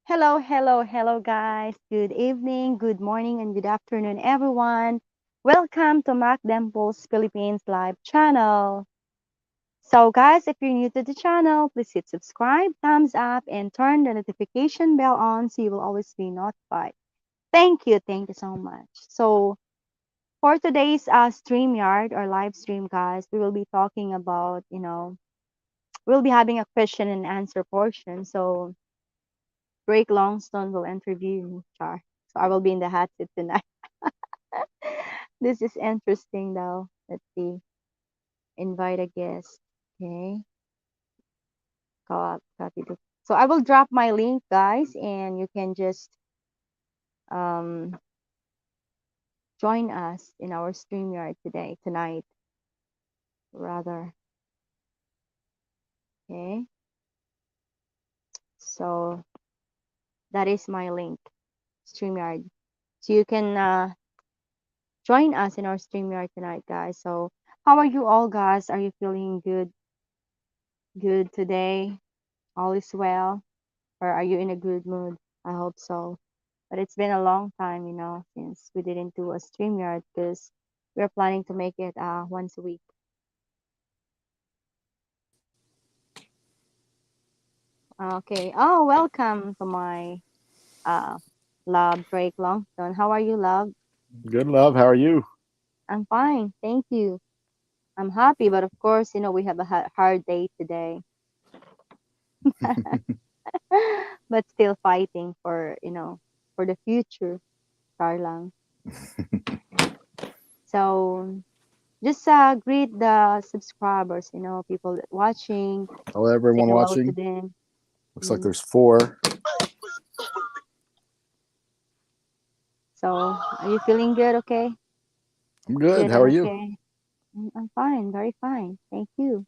Hello, hello, hello, guys. Good evening, good morning, and good afternoon, everyone. Welcome to Mac Dimples Philippines live channel. So, guys, if you're new to the channel, please hit subscribe, thumbs up, and turn the notification bell on so you will always be notified. Thank you so much. So, for today's StreamYard or live stream, guys, we will be talking about, we'll be having a question and answer portion. So, Drake Longstone will interview me, Char. So I will be in the hot seat tonight. This is interesting though. Let's see. Invite a guest. Okay. Copy. So I will drop my link, guys, and you can just um, join us in our StreamYard tonight, rather. Okay. So that is my link, StreamYard. So you can join us in our StreamYard tonight, guys. So how are you all, guys? Are you feeling good today? All is well? Or are you in a good mood? I hope so. But it's been a long time, since we didn't do a StreamYard because we're planning to make it once a week. Okay. Oh, welcome to my uh love, Drake Longstone. How are you, love? Good, love. How are you? I'm fine. Thank you. I'm happy, but of course, we have a hard day today. But still fighting for the future, Carlang. So just greet the subscribers, people that watching, Hello, say everyone hello to watching. them. Looks like Mm. there's four. So, are you feeling good? Okay, I'm good. good How and are you? okay. I'm fine, very fine. Thank you.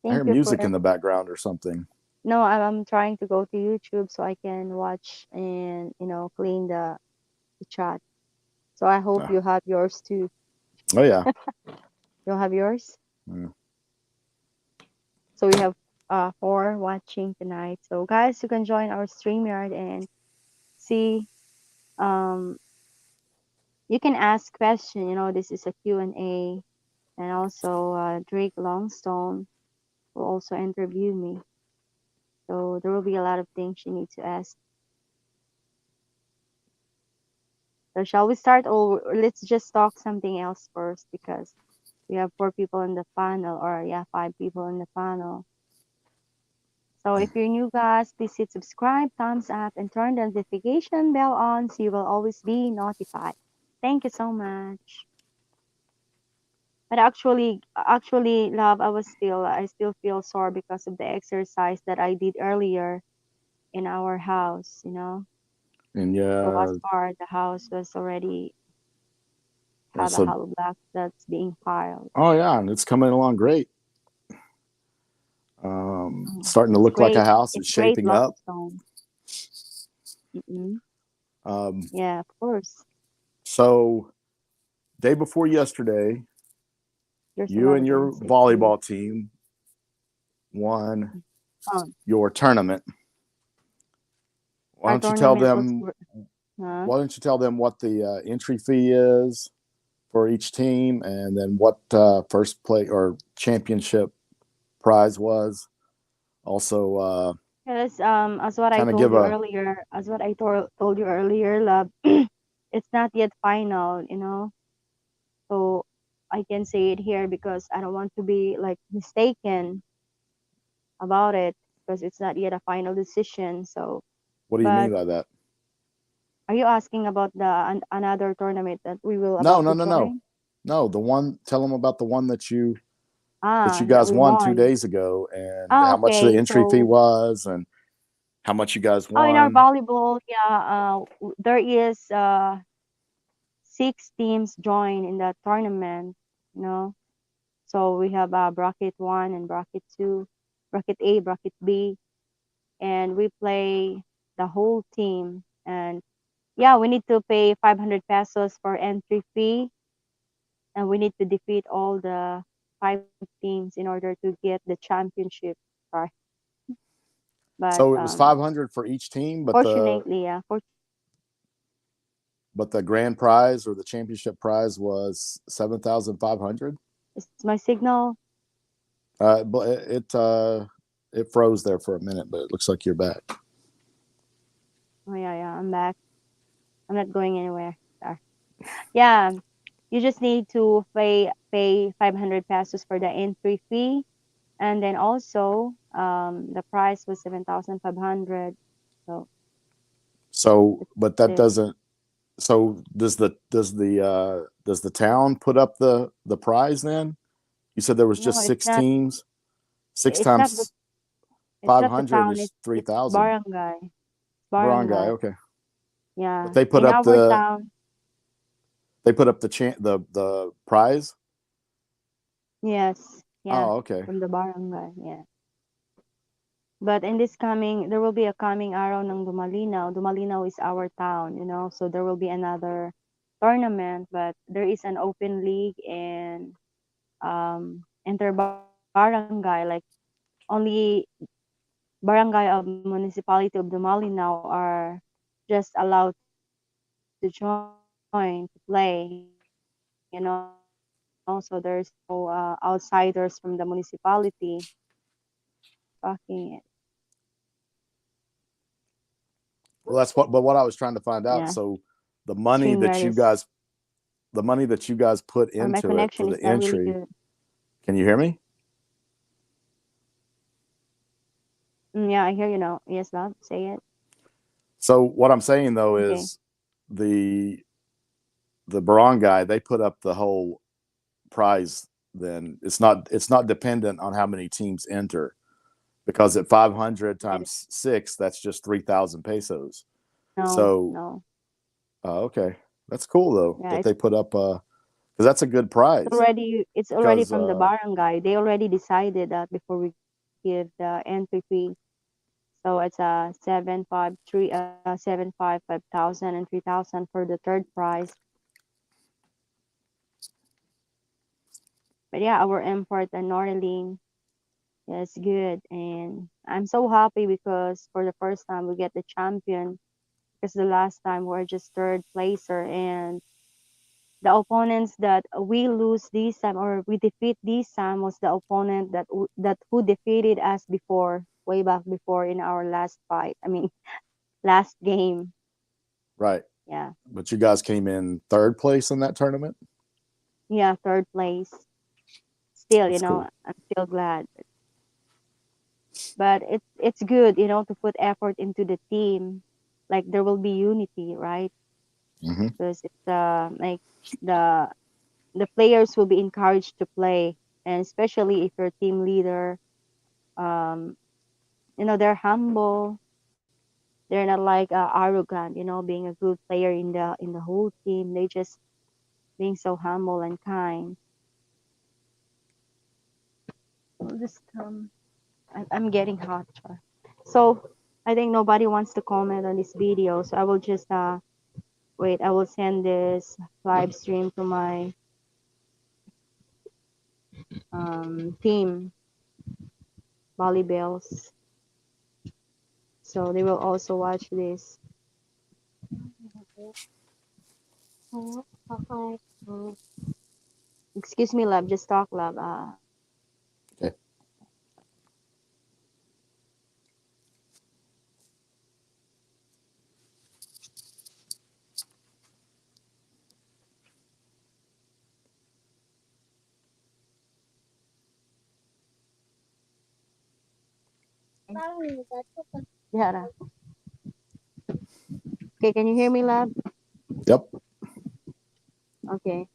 I Thank hear you for music it. in the background or something. No, I'm trying to go to YouTube so I can watch and clean the chat. So I hope Ah. you have yours too. Oh, yeah. You'll have yours. Mm. So we have four watching tonight. So guys, you can join our StreamYard and see. Um, you can ask question. This is a Q&A, and also Drake Longstone will also interview me. So there will be a lot of things you need to ask. So shall we start, or let's just talk something else first because we have four people in the panel, or yeah, five people in the panel. So if you're new, guys, please hit subscribe, thumbs up, and turn the notification bell on so you will always be notified. Thank you so much. But actually, love, I still feel sore because of the exercise that I did earlier in our house. And For yeah, us part, the house was already have a so, hollow block that's being piled. oh, yeah, and it's coming along great. Starting to It's look like a great. house. It's It's great shaping up. Longstone. Mm-mm. Um, Yeah, of course. so, day before yesterday, There's a you lot and of your insects here. volleyball team won Oh, your tournament. Why our don't you tell tournament was, them? huh? Why don't you tell them what the entry fee is for each team, and then what first place or championship prize was. Also, Because as what I kind of told give you a earlier, as what I told you earlier, love, it's not yet final, So I can say it here because I don't want to be like mistaken about it because it's not yet a final decision. So, what do you mean but by that? are you asking about the another tournament that we will No, about no, to no, no, join? no. The one. Tell them about the one that you That guys we won two won. days ago, and Ah, how much the okay. entry fee So, was, and how much you guys in our won. volleyball, yeah, there is 6 teams join in that tournament, you know. So we have bracket one and bracket two, bracket A, bracket B, and we play the whole team. And yeah, we need to pay 500 pesos for entry fee, and we need to defeat all the 5 teams in order to get the championship. Sorry, So But it was 500 for each team, fortunately, yeah, but the grand prize or the championship prize was 7,500. is my signal. But it froze there for a minute, but it looks like you're back. Oh yeah, yeah, I'm back. I'm not going anywhere. Sorry. Yeah, you just need to pay 500 pesos for the entry fee, and then also the price was 7,500. So So, that's but it. that doesn't. So does the town put up the prize then? You said there was No, just it's six not. teams. Six It's not the. times It's five not the hundred town. is three It's thousand. barangay. Barangay, Barangay. okay. But Yeah. In our town, they put up the prize. yes. Yeah. Oh, okay. From the barangay. Yeah. But in this coming, there will be a coming araw ng Dumalinaw. Dumalinaw is our town, so there will be another tournament, but there is an open league and inter-barangay, like only barangay of municipality of Dumalinaw are just allowed to join to play, so there's no outsiders from the municipality. Fucking Well, that's what I was trying to find yeah. out. So the money StreamYard that you is, guys the money that you guys put or my into it for connection the is not really entry. good. Can you hear me? Yeah, I hear you now. Yes, love, say it. So what I'm saying though Okay. is the the barangay they put up the whole prize. Then it's not dependent on how many teams enter because at 500 Yes. times six, that's just 3,000 pesos. No, So, no. okay, that's cool though Yeah, that they put up because that's a good prize. it's already Because from the barangay. They already decided that before we give the entry fee. So it's seven five 5,000 and 3,000 for the third prize. But yeah, our import and Norling is good, and I'm so happy because for the first time we get the champion. Because the last time we're just third placer, and the opponents that we lose this time or we defeat this time was the opponent that who defeated us before, way back before in our last fight. I mean, last game. right, Yeah, but you guys came in third place in that tournament. yeah, third place. Still, That's cool. I'm still glad. But it's good, to put effort into the team. Like there will be unity, right? Hmm. Because it's like the the players will be encouraged to play, and especially if you're team leader, um, they're humble. They're not like arrogant, being a good player in the whole team. They just being so humble and kind. I'll just I'm getting hot. So I think nobody wants to comment on this video, so I will just wait. I will send this live stream to my team, Bali Bells, so they will also watch this. Excuse me, love. Just talk, love. Okay. Yeah. Okay, can you hear me, love? Yep. Okay.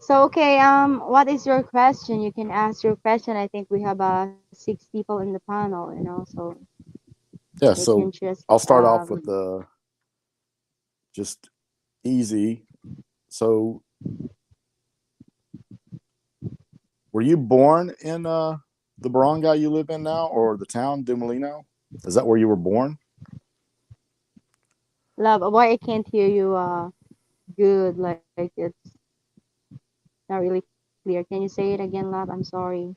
So okay, what is your question? You can ask your question. I think we have 6 people in the panel, so Yeah. they can So just I'll start off with the just easy. So were you born in the barangay you live in now, or the town Dumalino? Is that where you were born? love. Why I can't hear you good? Like it's not really clear. clear. Can you say it again, love? I'm sorry.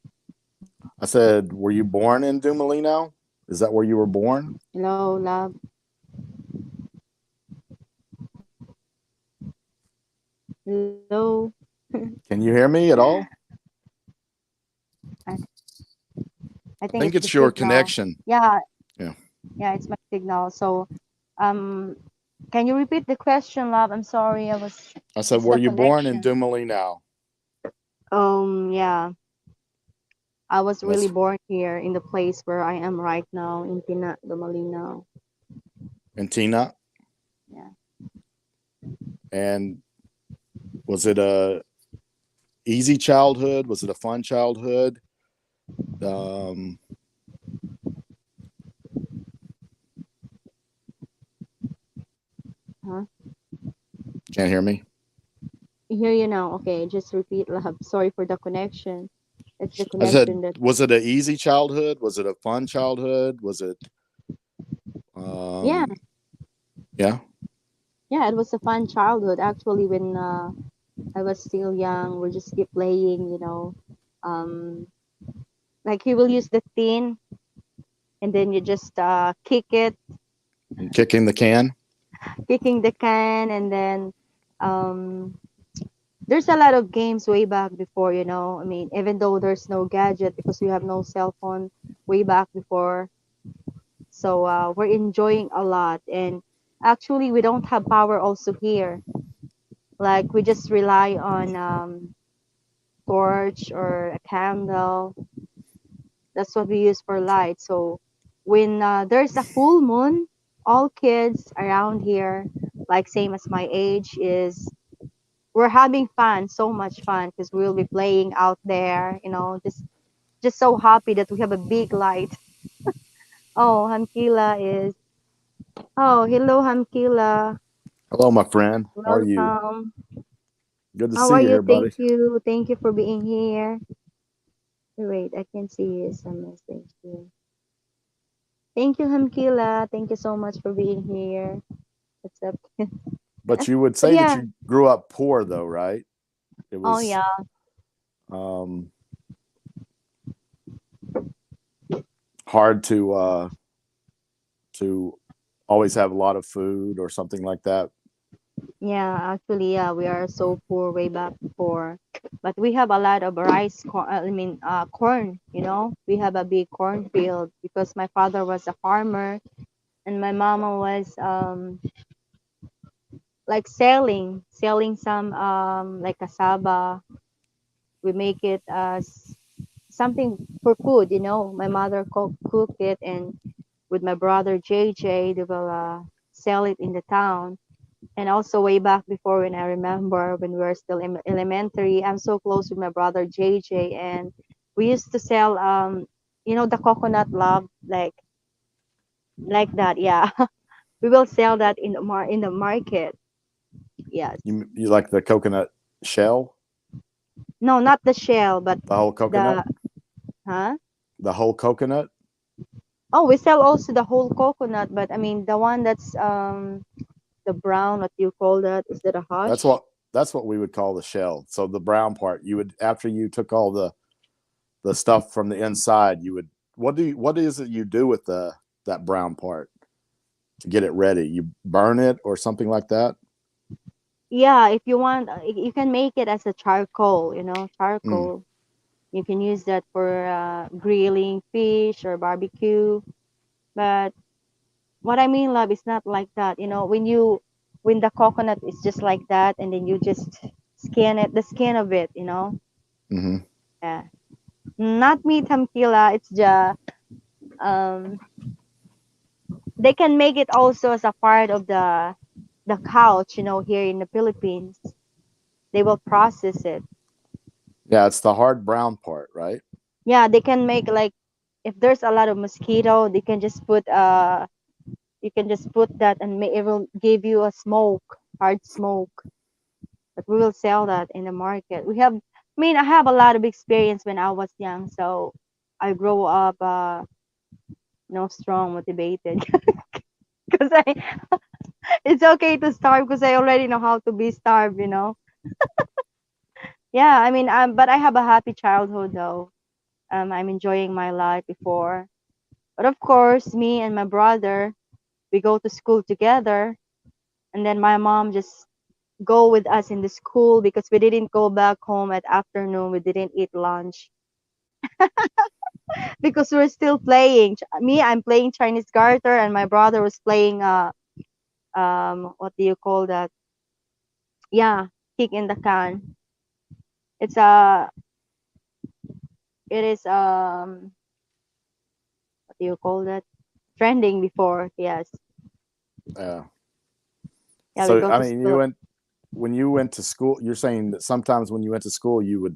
I said, were you born in Dumalino? Is that where you were born? Hello, love. Hello. Can you hear me at all? I, I I think think it's the it's your signal. connection. Yeah, Yeah. yeah, it's my signal. So, um, can you repeat the question, love? I'm sorry. I was. I said, It's were the you born in connection. Dumalino? Yeah. I was really That's born here in the place where I am right now in Tina, Malinaw. in Tina. Yeah. And was it a easy childhood? Was it a fun childhood? Um, Huh? can't hear me. I hear you now. Okay, just repeat, love. Sorry for the connection. It's the I said, connection that. was it an easy childhood? Was it a fun childhood? Was it, Yeah, um, yeah? yeah. It was a fun childhood actually. When I was still young, we just keep playing. Um, like he will use the tin, and then you just kick it, Kicking the can? kicking the can, and then um there's a lot of games way back before, I mean, even though there's no gadget because we have no cell phone way back before. So we're enjoying a lot. And actually, we don't have power also here. Like, we just rely on torch or a candle. That's what we use for light. So when there's a full moon, all kids around here, like same as my age, is we're having fun, so much fun, because we'll be playing out there, just so happy that we have a big light. Oh, Hamkila is. Oh, hello, Hamkila. Hello, my friend. How are you? Welcome. Good to How see are you you? here, Thank buddy. you. Thank you for being here. Wait, I can see some message here. Thank you, Hamkila. Thank you so much for being here. What's up? But you would But say that yeah. you grew up poor, though, right? It Oh, was yeah. um, hard to always have a lot of food or something like that. Yeah, actually, yeah, we are so poor way back before, but we have a lot of rice, I mean, corn. We have a big cornfield because my father was a farmer and my mama was like selling some like cassava. We make it as something for food. My mother cook it, and with my brother JJ, they will sell it in the town. And also way back before, when I remember when we were still in elementary, I'm so close with my brother JJ, and we used to sell the coconut love, like that. Yeah, we will sell that in the market. Yes. You like the coconut shell, No, not the shell, but the whole coconut, the huh? the whole coconut. Oh, we sell also the whole coconut, but I mean the one that's the brown. What you call that? Is that a That's hush? what that's what we would call the shell. So the brown part, you would after you took all the stuff from the inside, you would what is it you do with the that brown part to get it ready? You burn it or something like that. Yeah, if you want, you can make it as a charcoal. Mm, Charcoal. You can use that for grilling fish or barbecue. But what I mean, love, is not like that. When the coconut is just like that, and then you just skin it, the skin of it. mm-hmm. Yeah. Not meat tamkila. It's just um, they can make it also as a part of the couch. Here in the Philippines, they will process it. Yeah, it's the hard brown part, right? Yeah, they can make like if there's a lot of mosquito, they can just put you can just put that, and it will give you a smoke, hard smoke. But we will sell that in the market. I mean, I have a lot of experience when I was young, so I grow up strong, motivated. Because it's okay to starve because I already know how to be starved. Yeah, I mean, but I have a happy childhood though. I'm enjoying my life before. But of course, me and my brother, we go to school together, and then my mom just go with us in the school because we didn't go back home at afternoon. We didn't eat lunch because we're still playing. Me, I'm playing Chinese garter, and my brother was playing what do you call that? Yeah, kick in the can. It's it is what do you call that? Trending before, yes. Yeah. Yeah, we So go I to mean, school. when you went to school. You're saying that sometimes when you went to school, you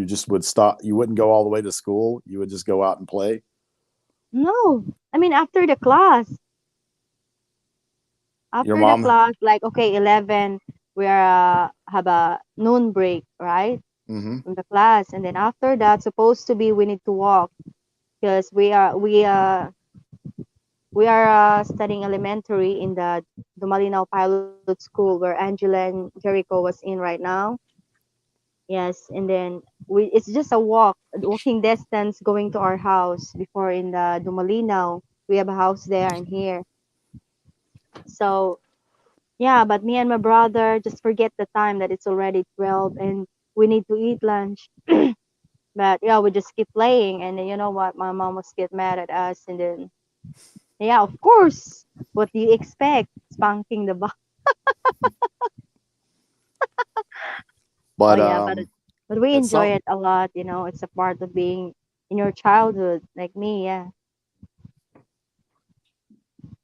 just would stop. You wouldn't go all the way to school. You would just go out and play. No, I mean Your after the mom. class, like okay, 11, we are have a noon break, right? Mm-hmm. From the class, and then after that, supposed to be we need to walk because we are studying elementary in the Malinaw Pilot School where Angela and Jericho was in right now. Yes, and then it's just a walking distance going to our house before in the Dumalinaw. We have a house there and here. So yeah, but me and my brother just forget the time that it's already 12 and we need to eat lunch. But yeah, we just keep playing and then you know what? My mom was get mad at us and then yeah, of course. What do you expect? Spanking the butt. Oh But yeah, but we at enjoy some it a lot, it's a part of being in your childhood, like me, yeah.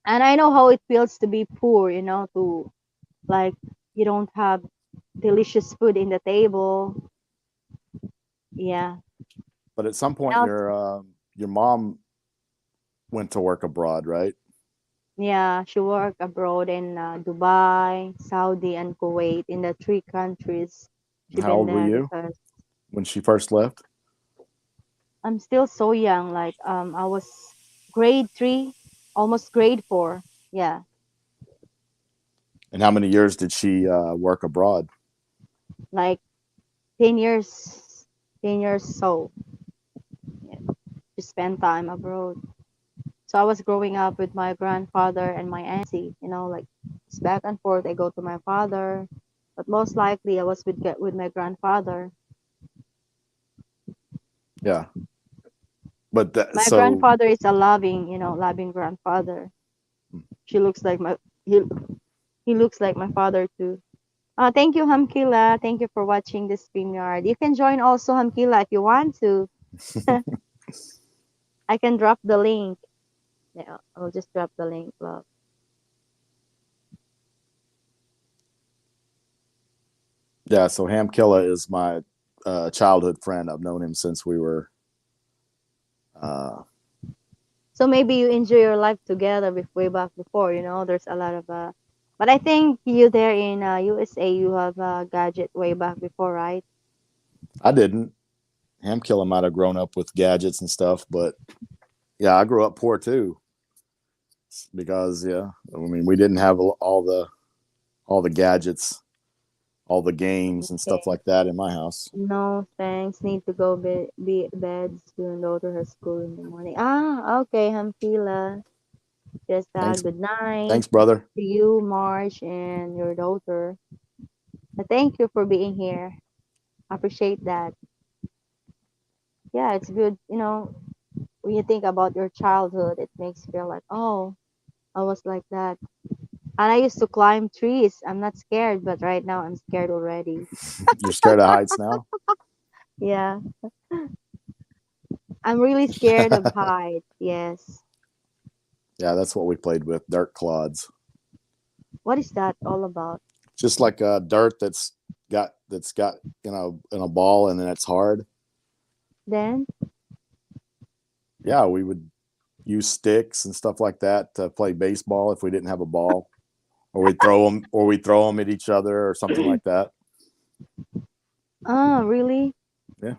And I know how it feels to be poor, to like you don't have delicious food in the table. Yeah. but at some point Now, your mom went to work abroad, right? yeah, she worked abroad in Dubai, Saudi, and Kuwait in the three countries. She How been old were there you because when she first left? I'm still so young. Like I was grade 3, almost grade 4. Yeah, And how many years did she work abroad? like 10 years, 10 years. So yeah, to spend time abroad. So I was growing up with my grandfather and my auntie. Like it's back and forth. I go to my father, but most likely I was with my grandfather. Yeah, but My so grandfather is a loving, loving grandfather. She looks like he he looks like my father too. Thank you, Hamkila. Thank you for watching this StreamYard. You can join also Hamkila if you want to. I can drop the link. Yeah, I'll just drop the link, love. yeah, so Ham Killa is my childhood friend. I've known him since we were. Uh, So maybe you enjoy your life together way back before. There's a lot of but I think you there in USA, you have a gadget way back before, right? I didn't. Ham Killa might have grown up with gadgets and stuff, but yeah, I grew up poor too because yeah, I mean we didn't have all the gadgets, all the games and stuff Okay. like that in my house. No, thanks. Need to go be bed soon. Go to her school in the morning. Okay, Hamkila. Just Thanks, good night thanks, brother. to you, Marge, and your daughter. Thank you for being here. Appreciate that. Yeah, it's good. When you think about your childhood, it makes you feel like, oh, I was like that. And I used to climb trees. I'm not scared, but right now I'm scared already. You're scared of heights now? Yeah, I'm really scared of heights. Yes. Yeah, that's what we played with, dirt clods. What is that all about? Just like dirt that's got in a ball and then it's hard. Then, Yeah, we would use sticks and stuff like that to play baseball if we didn't have a ball, or we throw them at each other or something like that. really? Yeah.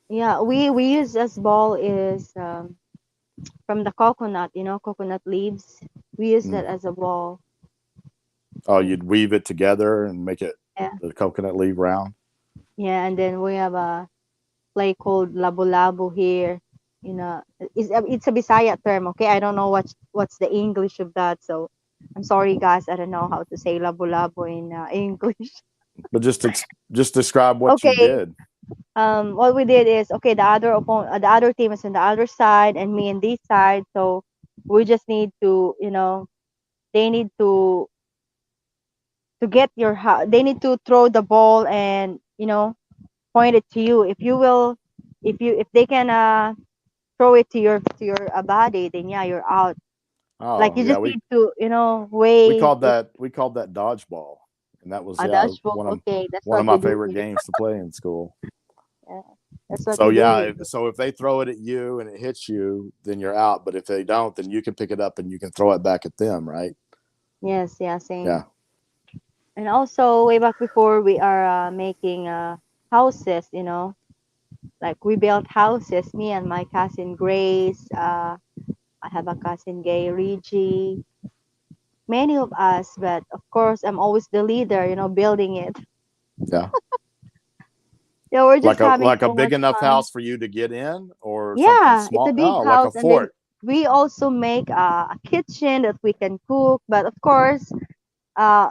Yeah, we use as ball is from the coconut, coconut leaves. We use Mm. that as a ball. Oh, you'd weave it together and make it Yeah. the coconut leaf round. Yeah, and then we have a play called labo-labo here. You know, it's a Bisaya term. Okay, I don't know what's the English of that. So I'm sorry, guys. I don't know how to say labo-labo in English. But just describe what you Okay. did. What we did is, okay, the other team is on the other side, and me on this side. So we just need to, they need to get they need to throw the ball and point it to you. If you will, if they can throw it to your body, then yeah, you're out. Like Oh you yeah, just need to wave it. we called that dodgeball, and that was A yeah dashboard. Okay, that's one of what my you do favorite here. games to play in school. Yeah, that's what So you do yeah, here. so if they throw it at you and it hits you, then you're out. But if they don't, then you can pick it up and you can throw it back at them, right? Yes, yeah, Yeah, same. And also, way back before, we are making houses. Like we built houses. Me and my cousin Grace. I have a cousin Gay, Reggie. Many of us, but of course, I'm always the leader. Building it. yeah. Yeah, we're just having Like a so big much enough fun. house for you to get in, or something Yeah, it's a small. big Oh, like a house, and then fort. we also make a kitchen that we can cook. But of course,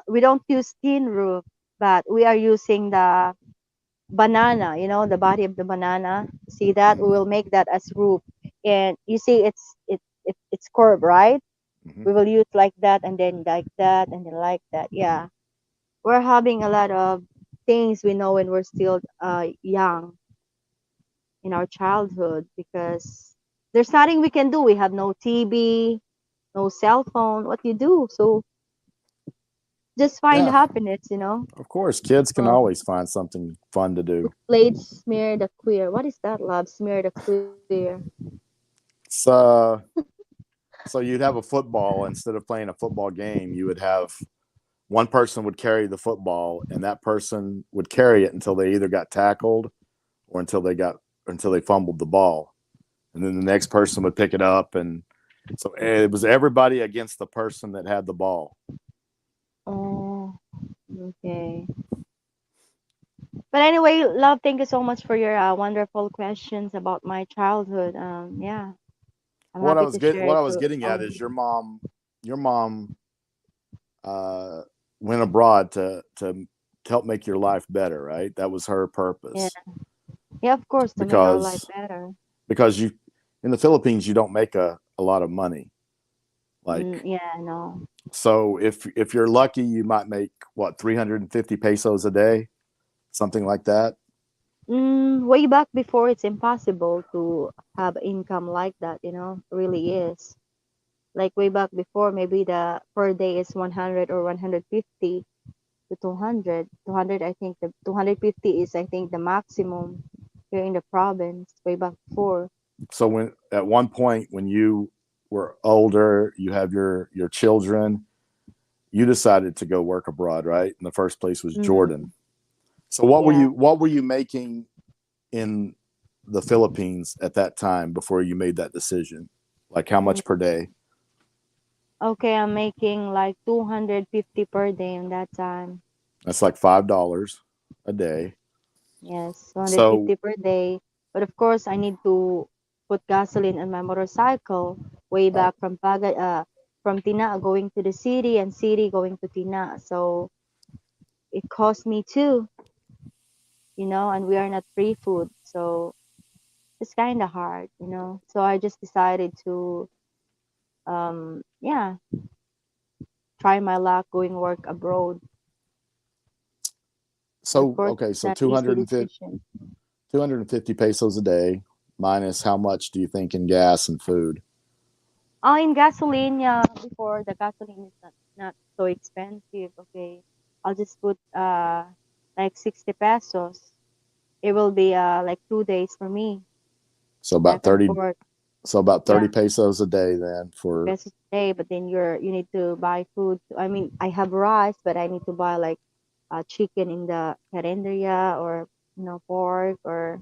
we don't use tin roof, but we are using the banana. The body of the banana. See that? We Mm-hmm. will make that as roof, and you see, it's curved, right? Mm-hmm. We will use like that, and then like that, and then like that. Yeah, we're having a lot of things we know when we're still young in our childhood because there's nothing we can do. We have no TV, no cell phone. What you do? So just find Yeah, happiness. of course, kids can Um, always find something fun to do. played smear the queer. What is that, love? Smear the queer. So, so you'd have a football instead of playing a football game. You would have one person would carry the football, and that person would carry it until they either got tackled or until they fumbled the ball, and then the next person would pick it up, and so it was everybody against the person that had the ball. Oh, okay. But anyway, love, thank you so much for your wonderful questions about my childhood. Yeah, I'm happy to share What it I was to getting all at of is you. your mom uh, went abroad to help make your life better, right? That was her Yeah, purpose yeah, of course, to make our life because better. you in the Philippines you don't make a lot of money. Like Yeah, no. so if you're lucky you might make what 350 pesos a day, something like that. Way back before, it's impossible to have income like that, really is. Like way back before, maybe the per day is 100 or 150 to 200. 200, I think the 250 is, I think, the maximum here in the province way back before. So when at one point when you were older, you have your children, you decided to go work abroad, right? And the first place was Jordan. Mm, So yeah. what were you making in the Philippines at that time before you made that decision? Like how much per Mm, day? okay, I'm making like 250 per day in that time. That's like $5 a day. Yes, So 250 per day. But of course, I need to put gasoline on my motorcycle way right. back from Tina going to the city and city going to Tina. So it cost me too, and we are not free food. So it's kind of hard. So I just decided to, yeah, try my luck going work abroad. But of So course, okay, it's so not easy decision. 250 pesos a day minus how much do you think in gas and food? In gasoline, yeah, before the gasoline is not so expensive. Okay, I'll just put like 60 pesos. It will be like 2 days for me, So back about and 30 forth. so about Yeah, 30 pesos a day then 30 for pesos a day. But then you need to buy food. I mean, I have rice, but I need to buy like chicken in the carinderia or pork or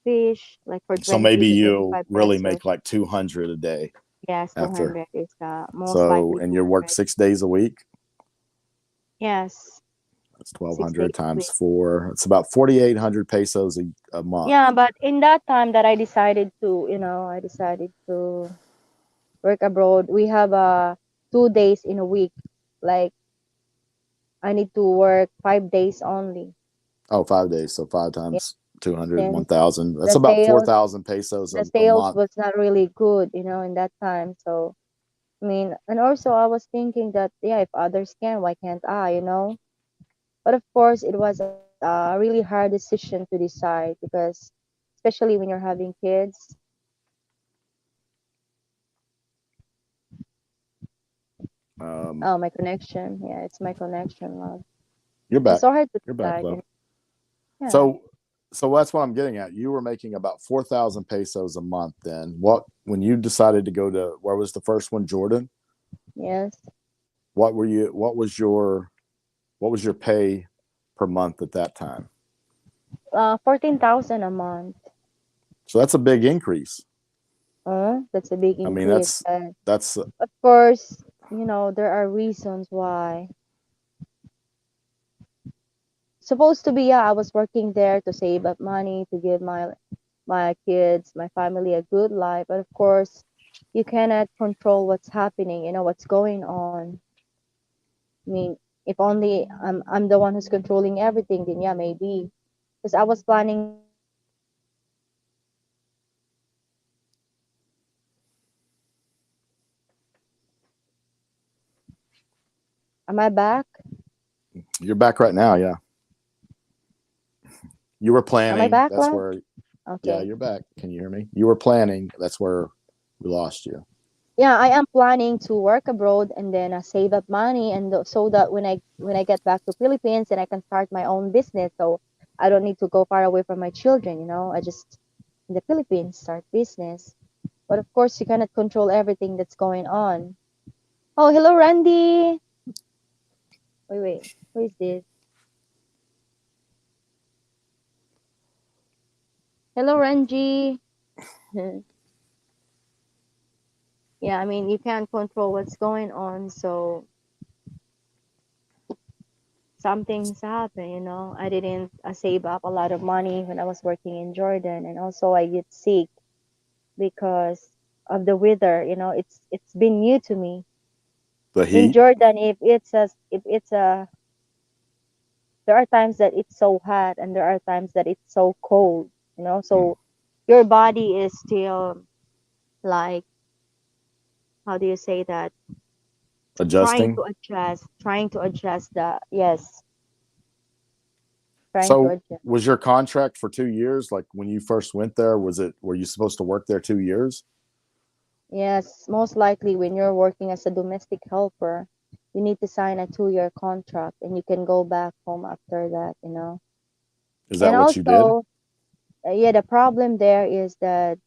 fish like for so 20 maybe to you'll 25 really pesos. make like 200 a day Yes, after. 200 is most So likely and you work 200. 6 days a week. Yes. It's 1,200 6 days a times week. four. It's about 4,800 pesos a month. Yeah, but in that time that I decided to, I decided to work abroad, we have 2 days in a week. Like I need to work 5 days only. Oh, 5 days. So five Yeah, times 200, since 1,000. That's the about sales 4,000 pesos the a sales month. was not really good, in that time. So I mean, and also I was thinking that yeah, if others can, why can't I? But of course, it was a really hard decision to decide because, especially when you're having kids. Um, Oh, my connection. Yeah, it's my connection, love. you're It's back. so hard to You're back, decide. love. Yeah. So, so that's what I'm getting at. You were making about 4,000 pesos a month. Then what? When you decided to go to where was the first one, Jordan? Yes. What were you? What was your pay per month at that time? 14,000 a month. So that's a big increase. That's a big I mean, increase. But that's of course, there are reasons why. Supposed to be, yeah, I was working there to save up money to give my kids, my family a good life. But of course, you cannot control what's happening, what's going on. I mean, if only I'm the one who's controlling everything, then yeah, maybe. Because I was planning to work abroad and then save up money to give my family a good life. Am I back? you're back right now. Yeah, you were Am I planning. back, That's love? where. Yeah, Okay. you're back. Can you hear me? You were planning. That's where we lost you. Yeah, I am planning to work abroad and then save up money and so that when I get back to Philippines and I can start my own business, so I don't need to go far away from my children. I just in the Philippines start business. But of course, you cannot control everything that's going on. Oh, hello, Randy. Wait, wait. Who is this? Hello, Randy. Yeah, I mean, you can't control what's going on, so something's happened. I didn't save up a lot of money when I was working in Jordan, and also I get sick because of the weather. It's been new to me. The In heat. Jordan, if it's a there are times that it's so hot and there are times that it's so cold. Hmm. So your body is still like, how do you say that? Trying Adjusting. to adjust, trying to adjust the yes, trying to So adjust. was your contract for 2 years? Like when you first went there, were you supposed to work there 2 years? Yes, most likely when you're working as a domestic helper, you need to sign a 2-year contract and you can go back home after that. Is And that what you did? also, yeah, the problem there is that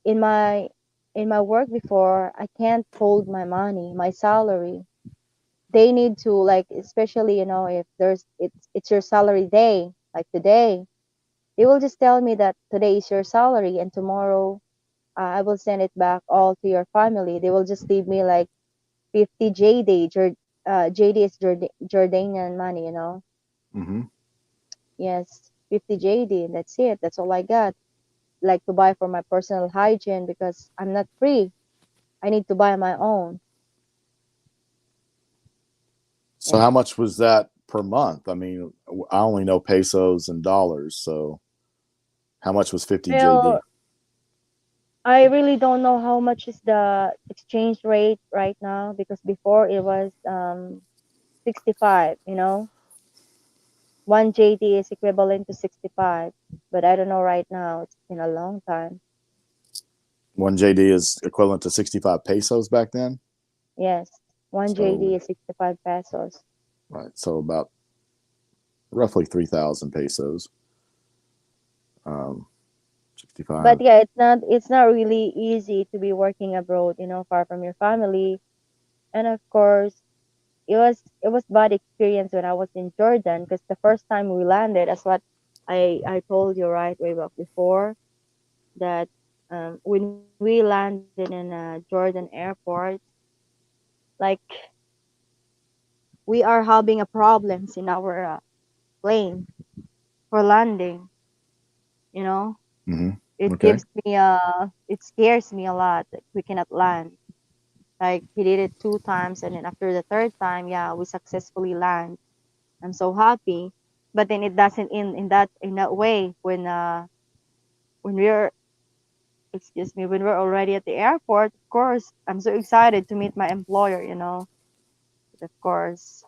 in my in my work before, I can't hold my money, my salary. They need to, like, especially, if it's your salary day, like today, they will just tell me that today is your salary and tomorrow I will send it back all to your family. They will just leave me like 50 JD. JD is Jordanian money. Hmm. Yes, 50 JD. And that's it. That's all I got. Like to buy for my personal hygiene because I'm not free. I need to buy my own. So Yeah. how much was that per month? I mean, I only know pesos and dollars. So how much was 50 Well, JD? I really don't know how much is the exchange rate right now because before it was 65. 1 JD is equivalent to 65, but I don't know right now. It's been a long time. One JD is equivalent to 65 pesos back then. Yes, 1 JD So is 65 pesos. right, so about roughly 3,000 pesos. 65. But yeah, it's not really easy to be working abroad, far from your family. And of course, it was bad experience when I was in Jordan because the first time we landed, as what I told you right way back before, that when we landed in a Jordan airport, like we are having a problems in our plane for landing. You know, Hmm. it Okay. gives me it scares me a lot that we cannot land. Like he did it 2 times, and then after the third time, yeah, we successfully land. I'm so happy. But then it doesn't in that way when we're excuse me when we're already at the airport. Of course, I'm so excited to meet my employer. But of course,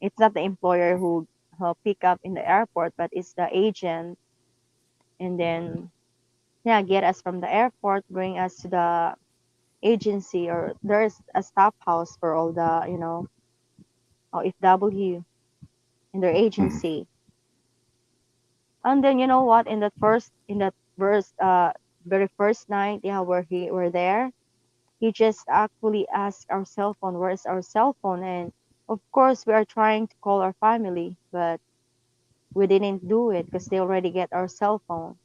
it's not the employer who pick up in the airport, but it's the agent, and then yeah, get us from the airport, bring us to the agency, or there's a staff house for all the FW in their Hmm. agency. And then you know what? In that first very first night, yeah, we're there. He just actually asked our cell phone, "Where's our cell phone?" And of course, we are trying to call our family, but we didn't do it because they already get our cell phone.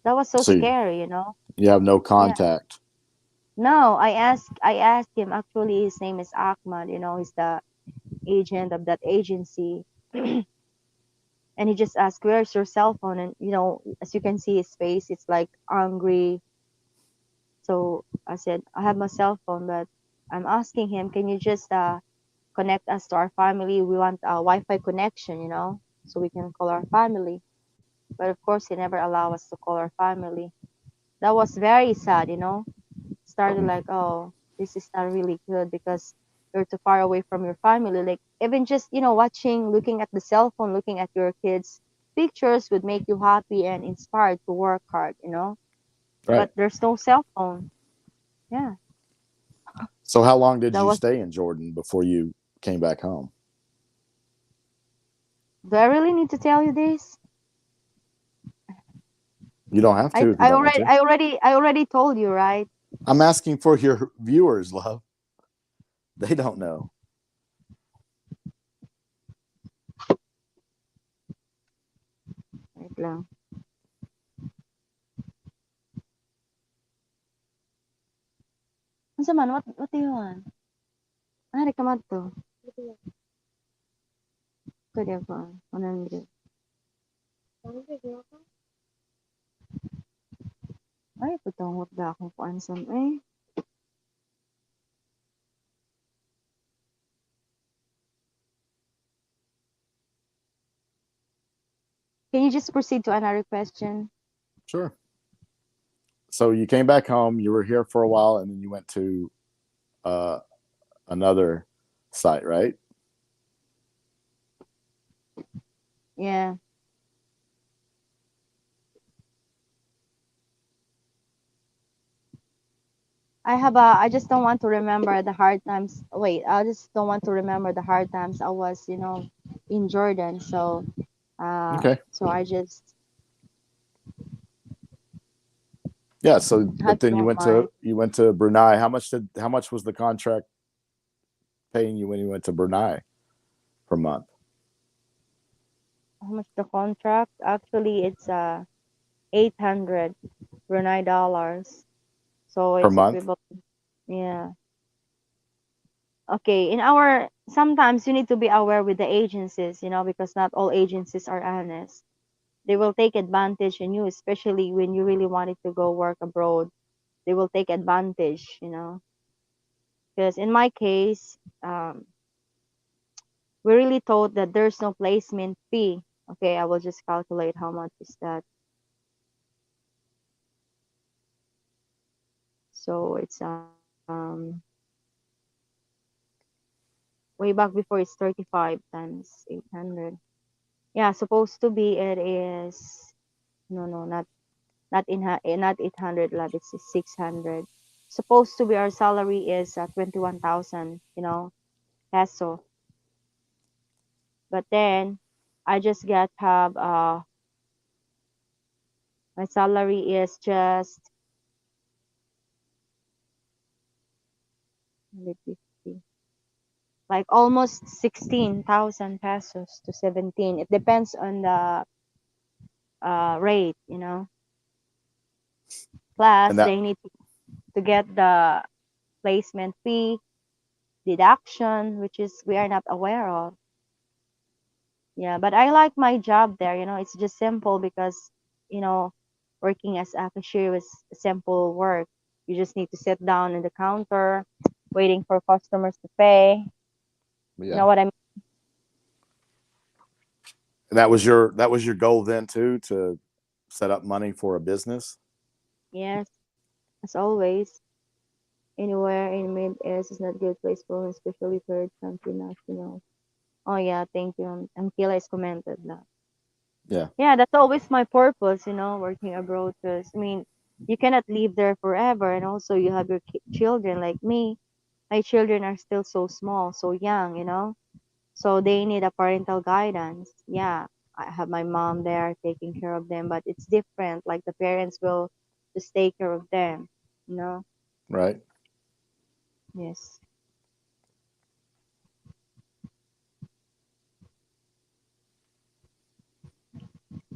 That was so So scary. you have no Yeah. contact. No, I asked him. Actually, his name is Ahmad. He's the agent of that agency. And he just asked, "Where's your cell phone?" And as you can see his face, it's like angry. So I said, "I have my cell phone, but I'm asking him, can you just connect us to our family? We want a Wi-Fi connection, so we can call our family." But of course, he never allowed us to call our family. That was very sad. Started Mhm. like, oh, this is not really good because you're too far away from your family. Like even just watching, looking at the cell phone, looking at your kids' pictures would make you happy and inspired to work hard. Right. But there's no cell phone. Yeah, So how long did that you was. stay in Jordan before you came back home? Do I really need to tell you this? You don't have I to if you I don't want already to. I already I already told you, right? I'm asking for your viewers, love. They don't know. Wait lang. Unsa man? What do you want? Ah, rekamat to. Kaya ko. 100. Ay, patungot ba akong kuansan eh. Can you just proceed to another question? Sure. So you came back home. You were here for a while, and then you went to uh, another site, right? Yeah. I just don't want to remember the hard times. Wait, I just don't want to remember the hard times I was, in Jordan. Okay. So I just Yeah. So, but hope you then don't mind. you went to Brunei. How much was the contract paying you when you went to Brunei per month? How much the contract? Actually, it's 800 Brunei dollars. So Per it's month? equivalent. Yeah. Okay. Sometimes you need to be aware with the agencies, because not all agencies are honest. They will take advantage in you, especially when you really wanted to go work abroad. They will take advantage. Because in my case, we really told that there's no placement fee. Okay, I will just calculate how much is that. So it's way back before it's 35 times 800. Yeah, supposed to be it is no, not 800 lab, it's 600. Supposed to be our salary is 21,000, peso. But then I just get have my salary is just 150, like almost 16,000 pesos to 17. It depends on the rate. Plus And that they need to get the placement fee, deduction, which is we are not aware of. Yeah, but I like my job there. It's just simple because, you know, working as a cashier was simple work. You just need to sit down in the counter, waiting for customers to pay. You Yeah. know what I mean? And that was your goal then too, to set up money for a business. Yes, as always. Anywhere in mid airs is not good place for especially third country national. Oh yeah, thank you. Kila is commented that. Yeah. Yeah, that's always my purpose, working abroad. Because I mean, you cannot live there forever, and also you have your children like me. My children are still so small, so young, so they need a parental guidance. Yeah, I have my mom there taking care of them, but it's different. Like the parents will just take care of them, you know. Right. Yes.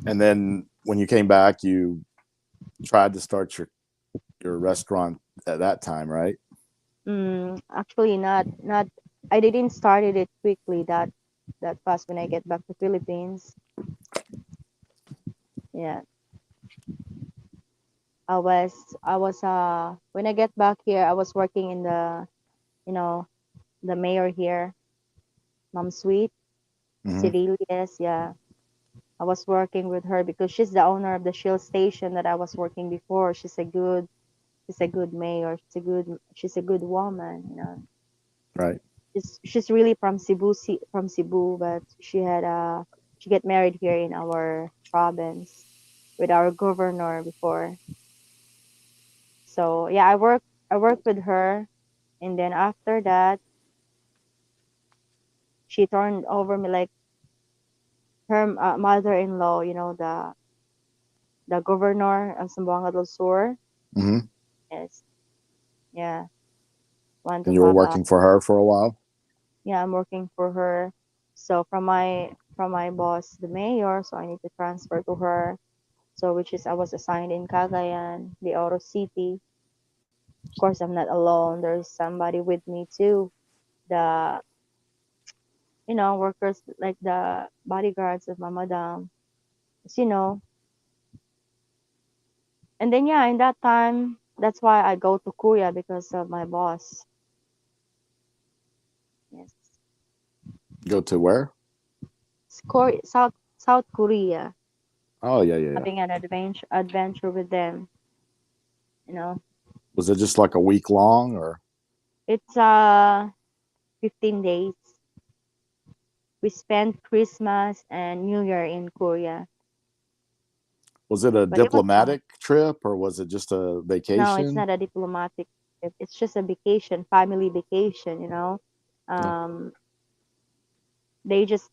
And then when you came back, you tried to start your restaurant at that time, right? Actually, not. I didn't started it quickly that fast when I get back to Philippines. Yeah, I was when I get back here, I was working in you know the mayor here, Mom Sweet, Mm-hmm. Cedilius. Yeah, I was working with her because she's the owner of the Shell station that I was working before. She's a good mayor. She's a good woman. Right. She's really from Cebu, from Cebu, but she get married here in our province with our governor before. So yeah, I worked with her, and then after that, she turned over me like her mother-in-law. The governor of Zamboanga del Sur. Mm-hmm. Yes, yeah, want to And you were have working for her for a while. yeah, I'm working for her. So from my boss, the mayor, so I need to transfer to her. So which is I was assigned in Cagayan, the Oro City. Of course, I'm not alone. There's somebody with me too. The workers like the bodyguards of my madam. So, and then yeah, in that time, that's why I go to Korea because of my boss. Yes, Go to where? it's South Korea, Oh, yeah, yeah, yeah. having an adventure with them. You know, Was it just like a week long, or it's 15 days. We spent Christmas and New Year in Korea, was it a but it was fun. diplomatic trip, or was it just a No, it's vacation? not a diplomatic trip. It's just a vacation, family vacation. Yeah. Um, they just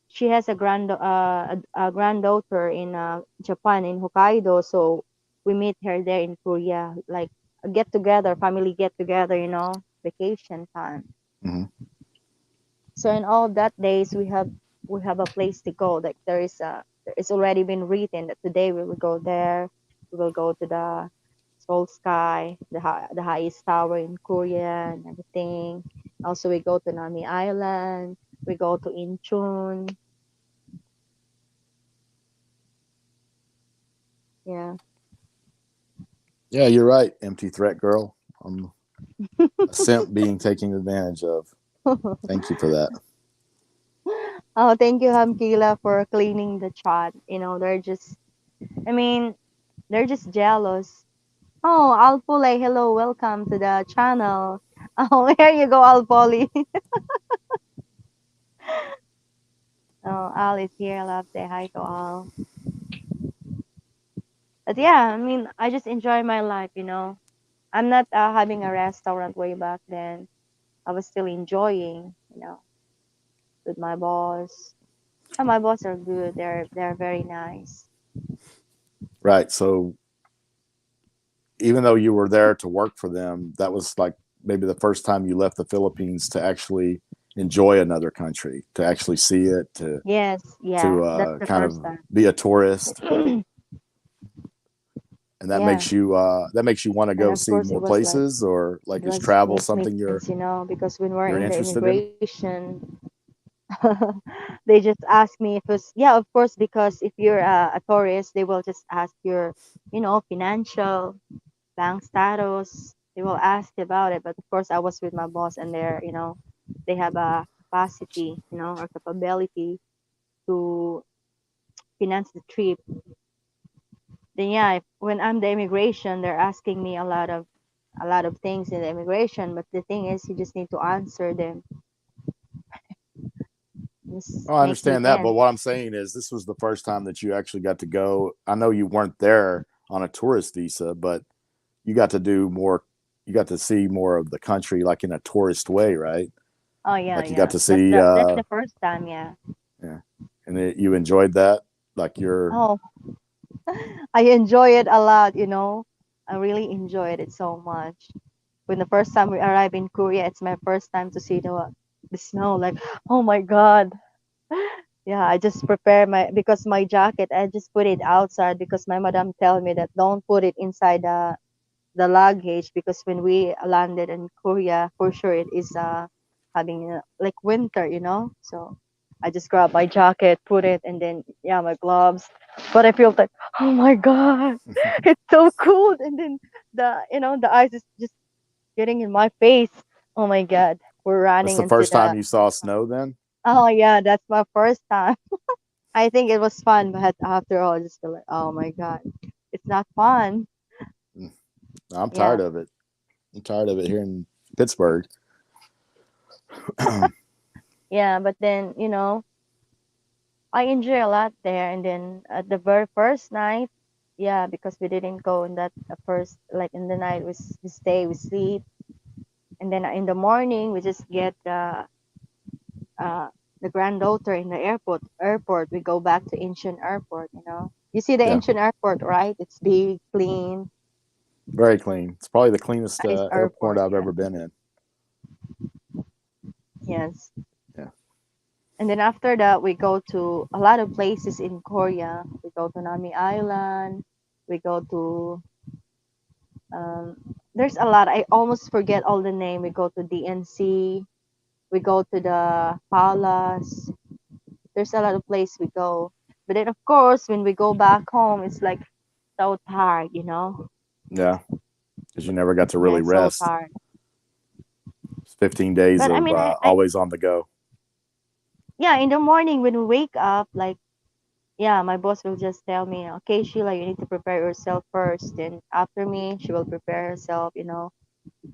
she has a granddaughter in Japan in Hokkaido, so we meet her there in Korea, like a get together, family get together, vacation time. Mm-hmm. So in all that days we have a place to go. Like it's already been written that today we will go there. We will go to the Seoul Sky, the highest tower in Korea and everything. Also we go to Nami Island. We go to Incheon. Yeah. Yeah, you're right. Empty threat girl. I'm a simp being taken advantage of. Thank you for that. Oh, thank you, Hamkila, for cleaning the chat. I mean, they're just jealous. Oh, Alpole, hello, welcome to the channel. Oh, here you go, Alpoli. Oh, Al is here. Love, say hi to Al. But yeah, I mean, I just enjoy my life. I'm not having a restaurant way back then. I was still enjoying, with my boss. And my boss are good. They're very nice. Right. So even though you were there to work for them, that was like maybe the first time you left the Philippines to actually enjoy another country, to actually see it, to Yes, yeah, to that's the kind first of time. be a tourist. And Yeah. that makes you want to And go of see course, it more was like, places, or it like is was travel makes me something tense, because when we're you're in the interested in? immigration, they just ask me if it's, yeah, of course, because if you're a tourist, they will just ask your, financial bank status. They will ask about it. But of course, I was with my boss, and they have a capacity, or capability to finance the trip. Then yeah, when I'm the immigration, they're asking me a lot of things in the immigration. But the thing is, you just need to answer them. This Oh, I makes me understand that, but tense. what I'm saying is this was the first time that you actually got to go. I know you weren't there on a tourist visa, but you got to do more. You got to see more of the country, like in a tourist way, right? Oh yeah, Like you got yeah. to That's see, the first time, yeah. yeah, and you enjoyed that. Like you're, Oh, I enjoy it a lot. I really enjoyed it so much. When the first time we arrived in Korea, it's my first time to see the snow. Like, oh my God. Yeah, I just prepare because my jacket, I just put it outside because my madam tell me that don't put it inside the luggage, because when we landed in Korea, for sure it is having like winter. So I just grab my jacket, put it, and then yeah, my gloves. But I feel like, oh my God, it's so cold, and then the ice is just getting in my face. Oh my God, we're that's running the into first time the. you saw snow. Then Oh yeah, that's my first time. I think it was fun, but after all, I just feel like, oh my God, it's not fun. Mm, I'm Yeah, tired of it. I'm tired of it here in Pittsburgh. yeah, but then I enjoy a lot there. And then at the very first night, yeah, because we didn't go in that first, like in the night, we stay, we sleep, and then in the morning we just get uh the granddaughter in the airport. We go back to Incheon Airport. You see the Yeah, Incheon Airport, right? It's big, clean, very clean. It's probably the cleanest nice airport airport. I've Yeah, ever been in. yes. Yeah, And then after that, we go to a lot of places in Korea. We go to Nami Island. We go to um, there's a lot. I almost forget all the name. We go to DNC. We go to the palace. There's a lot of place we go. But then of course, when we go back home, it's like so tired. yeah, because you never got to Yeah, really it's so rest. tired. It's 15 days But I of mean, I always on the go. yeah, in the morning when we wake up, like, yeah, my boss will just tell me, okay, Sheila, you need to prepare yourself first. Then after me, she will prepare herself. And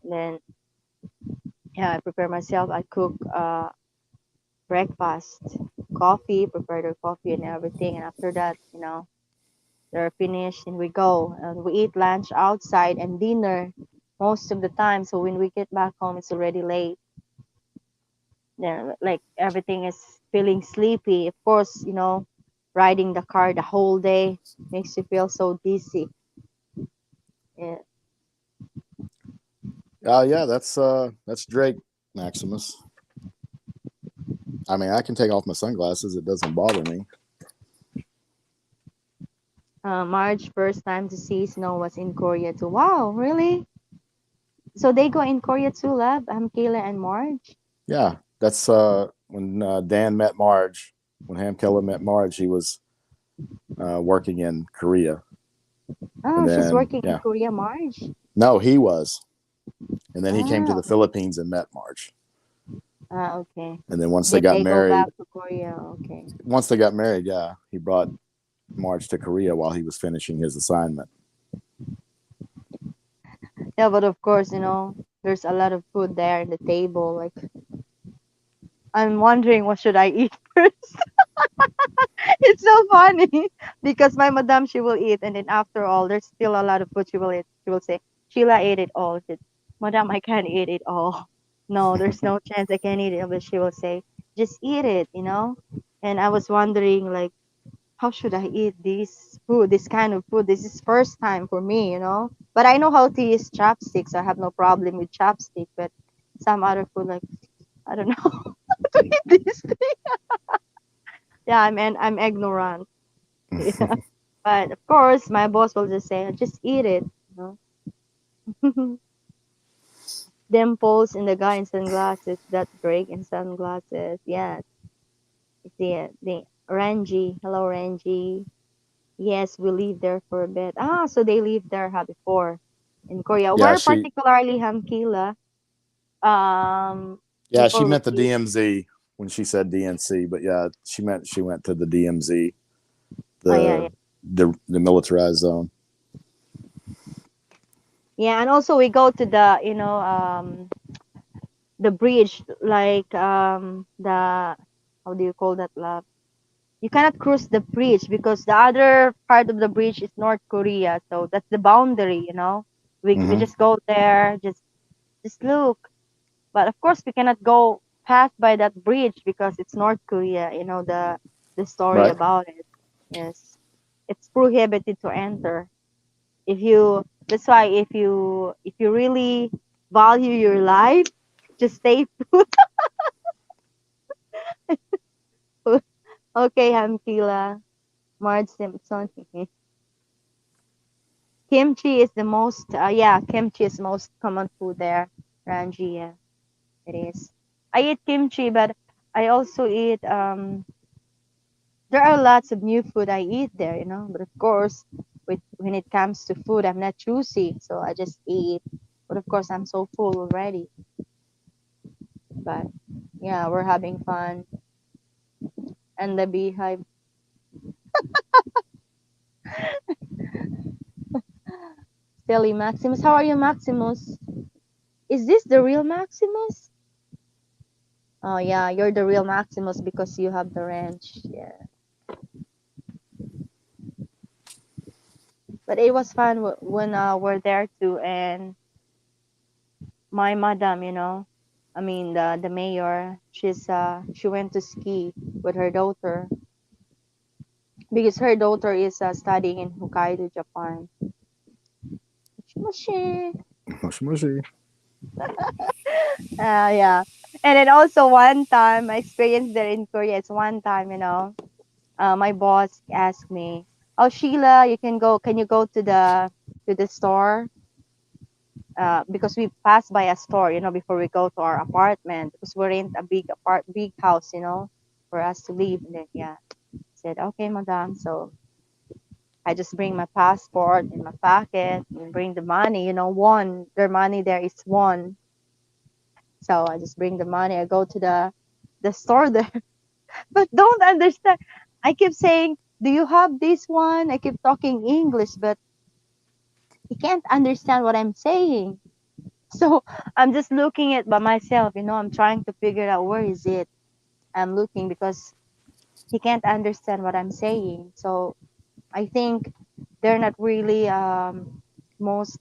then yeah, I prepare myself. I cook breakfast, coffee, prepare the coffee and everything. And after that, they're finished and we go and we eat lunch outside and dinner most of the time. So when we get back home, it's already late. Then like everything is feeling sleepy. Of course, riding the car the whole day makes you feel so dizzy. Yeah. Yeah, that's Drake Maximus. I mean, I can take off my sunglasses; it doesn't bother me. March first time to see snow was in Korea too. Wow, really? So they go in Korea too, Lab? Kayla and Marge? Yeah, that's when Dan met Marge. When Ham Keller met Marge, he was working in Korea, and Oh, she's then working in yeah, Korea, Marge. no, he was, and then he came to Ah, the Philippines and met Marge, okay. and then Then they go back to Korea. Okay. once they got married, yeah, he brought Marge to Korea while he was finishing his assignment. Yeah, but of course, there's a lot of food there in the table. Like, I'm wondering what should I eat first. It's so funny because my madam, she will eat, and then after all, there's still a lot of food she will eat. She will say, Sheila ate it all. She said, Madam, I can't eat it all. No, there's no chance I can eat it. But she will say, just eat it. And I was wondering, like, how should I eat this food, this kind of food? This is first time for me. But I know how to use chopsticks. I have no problem with chopstick. But some other food, like, I don't know how to eat this thing. Yeah, I'm ignorant. Yeah. But of course, my boss will just say, just eat it. Dimples and the guy in sunglasses, that Drake in sunglasses. Yeah, the Ranji. Hello, Ranji. Yes, we live there for a bit. Ah, so they lived there before in Korea. Yeah, Where she particularly Hamkila? yeah, she Before we meant the leave. DMZ when she said DNC, but yeah, she meant she went to the DMZ, Oh yeah, yeah, the militarized zone. yeah. And also we go to the the bridge, like the how do you call that, love? You cannot cross the bridge because the other part of the bridge is North Korea. So that's the boundary, We Hmm. just go there, just look. But of course we cannot go past by that bridge because it's North Korea, the story Right. about it. Yes. It's prohibited to enter. If you That's why if you really value your life, just stay put. Okay, Hamkila. Marge Simpson. Kimchi is the most, yeah, kimchi is most common food there. Ranji, yeah, it is. I eat kimchi, but I also eat, there are lots of new food I eat there, but of course, when it comes to food, I'm not choosy, so I just eat. But of course, I'm so full already. But yeah, we're having fun. And the beehive. Silly Maximus. How are you, Maximus? Is this the real Maximus? Oh yeah, you're the real Maximus because you have the ranch. Yeah. But it was fun when we're there too, and my madam, I mean the mayor, she went to ski with her daughter because her daughter is studying in Hokkaido, Japan. Mushy. Mushy mushy. Yeah. And then also one time I experienced there in Korea. It's one time, my boss asked me, "Oh Sheila, can you go to the store?" Because we pass by a store, before we go to our apartment because we're in a big house, for us to live. And then yeah, said okay, madam. So I just bring my passport in my pocket and bring the money, won. Their money there is won. So I just bring the money. I go to the store there, but don't understand. I keep saying, "Do you have this one?" I keep talking English, but he can't understand what I'm saying. So I'm just looking at by myself, I'm trying to figure out where is it. I'm looking because he can't understand what I'm saying. So I think they're not really most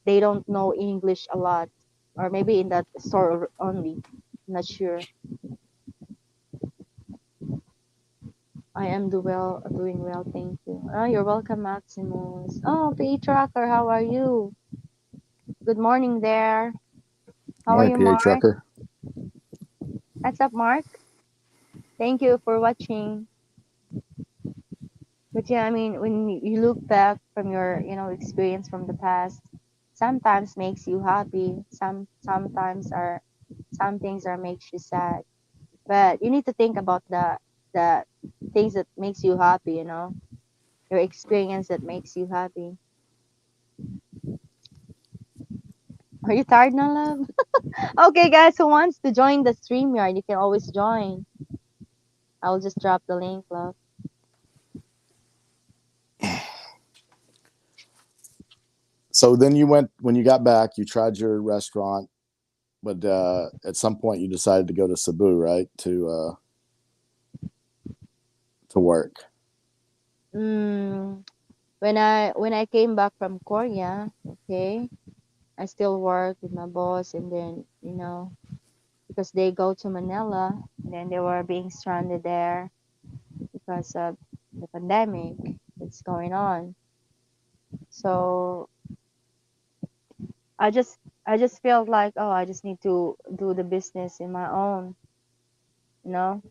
they don't know English a lot, or maybe in that store only. I'm not sure. I am doing well, thank you. Oh, you're welcome, Maximus. Oh, P Tracker, how are you? Good morning there. How are Morning, you, PA Mark? trucker. What's up, Mark? Thank you for watching. But yeah, I mean, when you look back from your, experience from the past, sometimes makes you happy. Some things are makes you sad. But you need to think about the things that makes you happy. Your experience that makes you happy. Are you tired now, love? Okay, guys, who wants to join the stream yard? You can always join. I'll just drop the link, love. So then you went when you got back. You tried your restaurant, but at some point you decided to go to Cebu, right? To work. Mm, when I came back from Korea, okay, I still work with my boss, and then because they go to Manila, and then they were being stranded there because of the pandemic that's going on. So I just felt like, oh, I just need to do the business in my own, you know,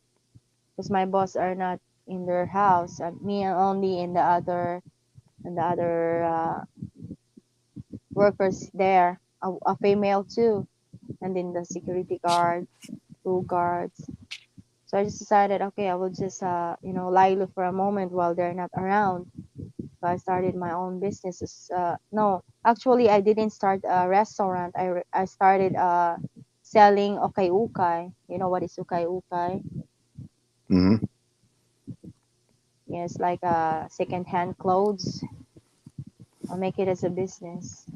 because my boss are not. in their house. Me and only in the other workers there, a female too, and then the security guard, two guards. So I just decided, okay, I will just lie low for a moment while they're not around. So I started my own business. No, actually, I didn't start a restaurant. I started selling ukay ukay. You know what is ukay ukay? Hmm. Yes, like second-hand clothes. I'll make it as a business.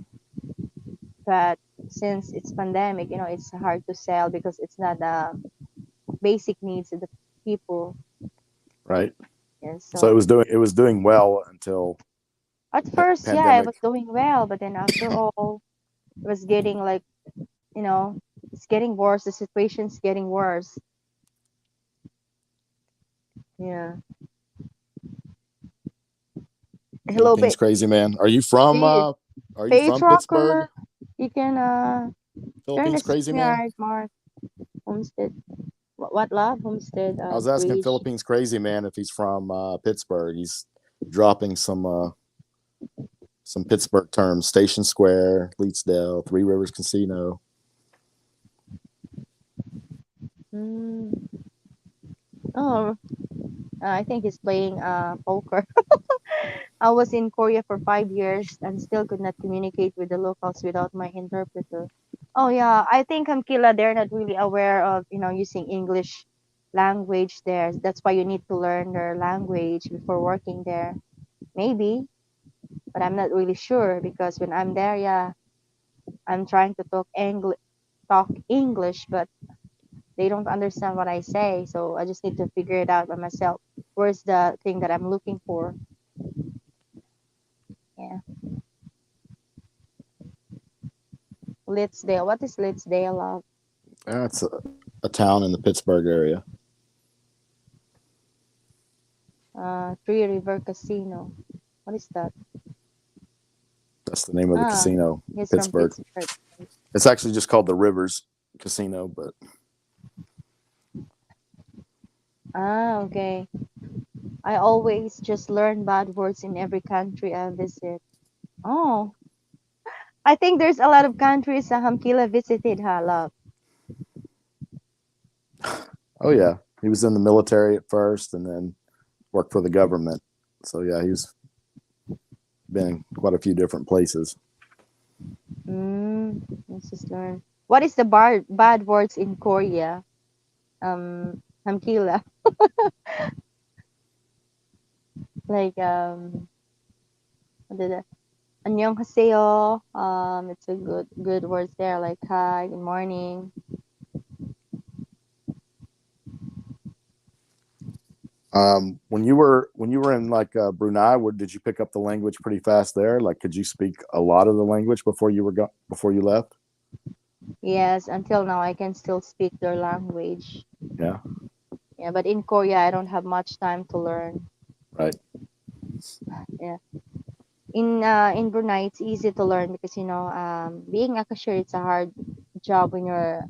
But since it's pandemic, it's hard to sell because it's not basic needs of the people. Right. Yes, So so it was doing well until at first, yeah, I pandemic. was doing well, but then after all, it was getting like, you know, it's getting worse. The situation's getting worse. Yeah. Hello, Philippines crazy man. babe. Are you Hey, from Pittsburgh? trucker. You can turn the Philippines crazy man. StreamYard, Mark. Homestead. What love? Homestead I was asking Bridge. Philippines crazy man if he's from Pittsburgh. He's dropping some Pittsburgh terms: Station Square, Leetsdale, Three Rivers Casino. Mm. Oh, I think he's playing poker. I was in Korea for 5 years and still could not communicate with the locals without my interpreter. Oh yeah, I think Kamkila, they're not really aware of using English language there. That's why you need to learn their language before working there. Maybe, but I'm not really sure because when I'm there, yeah, I'm trying to talk English, but they don't understand what I say. So I just need to figure it out by myself. Where's the thing that I'm looking for? Yeah, Litzdale. What is Litzdale? That's a town in the Pittsburgh area. Three River Casino. What is that? That's the name of the Ah, casino, he's from Pittsburgh. Pittsburgh. It's actually just called the Rivers Casino, but Ah, okay. I always just learn bad words in every country I visit. Oh, I think there's a lot of countries Hamkila visited, ha, love. oh yeah, he was in the military at first, and then worked for the government. So yeah, he's been in quite a few different places. Let's just learn. What is the bad words in Korea? Hamkila. Like, what did it? 안녕하세요. It's a good words there. Like, hi, good morning. When you were in like Brunei, where did you pick up the language pretty fast there? Like, could you speak a lot of the language before you left? Yes, until now I can still speak their language. Yeah, Yeah, but in Korea I don't have much time to learn. right. Yeah. In Brunei it's easy to learn because being a cashier it's a hard job when you're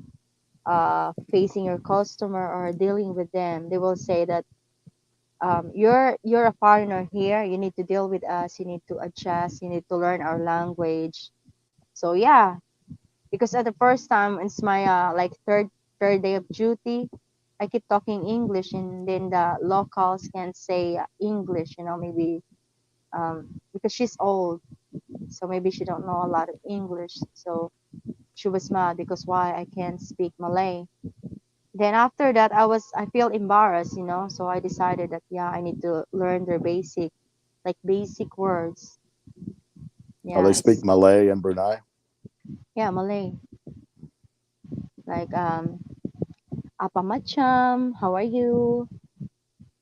facing your customer or dealing with them. They will say that you're a foreigner here. You need to deal with us. You need to adjust. You need to learn our language. So yeah, because at the first time it's my like third day of duty, I keep talking English, and then the locals can't say English. Maybe because she's old, so maybe she don't know a lot of English. So she was mad because why I can't speak Malay. Then after that, I feel embarrassed, so I decided that yeah, I need to learn their basic words. Oh, Yeah, they speak it's Malay in Brunei. yeah, Malay. Like apa macam, how are you?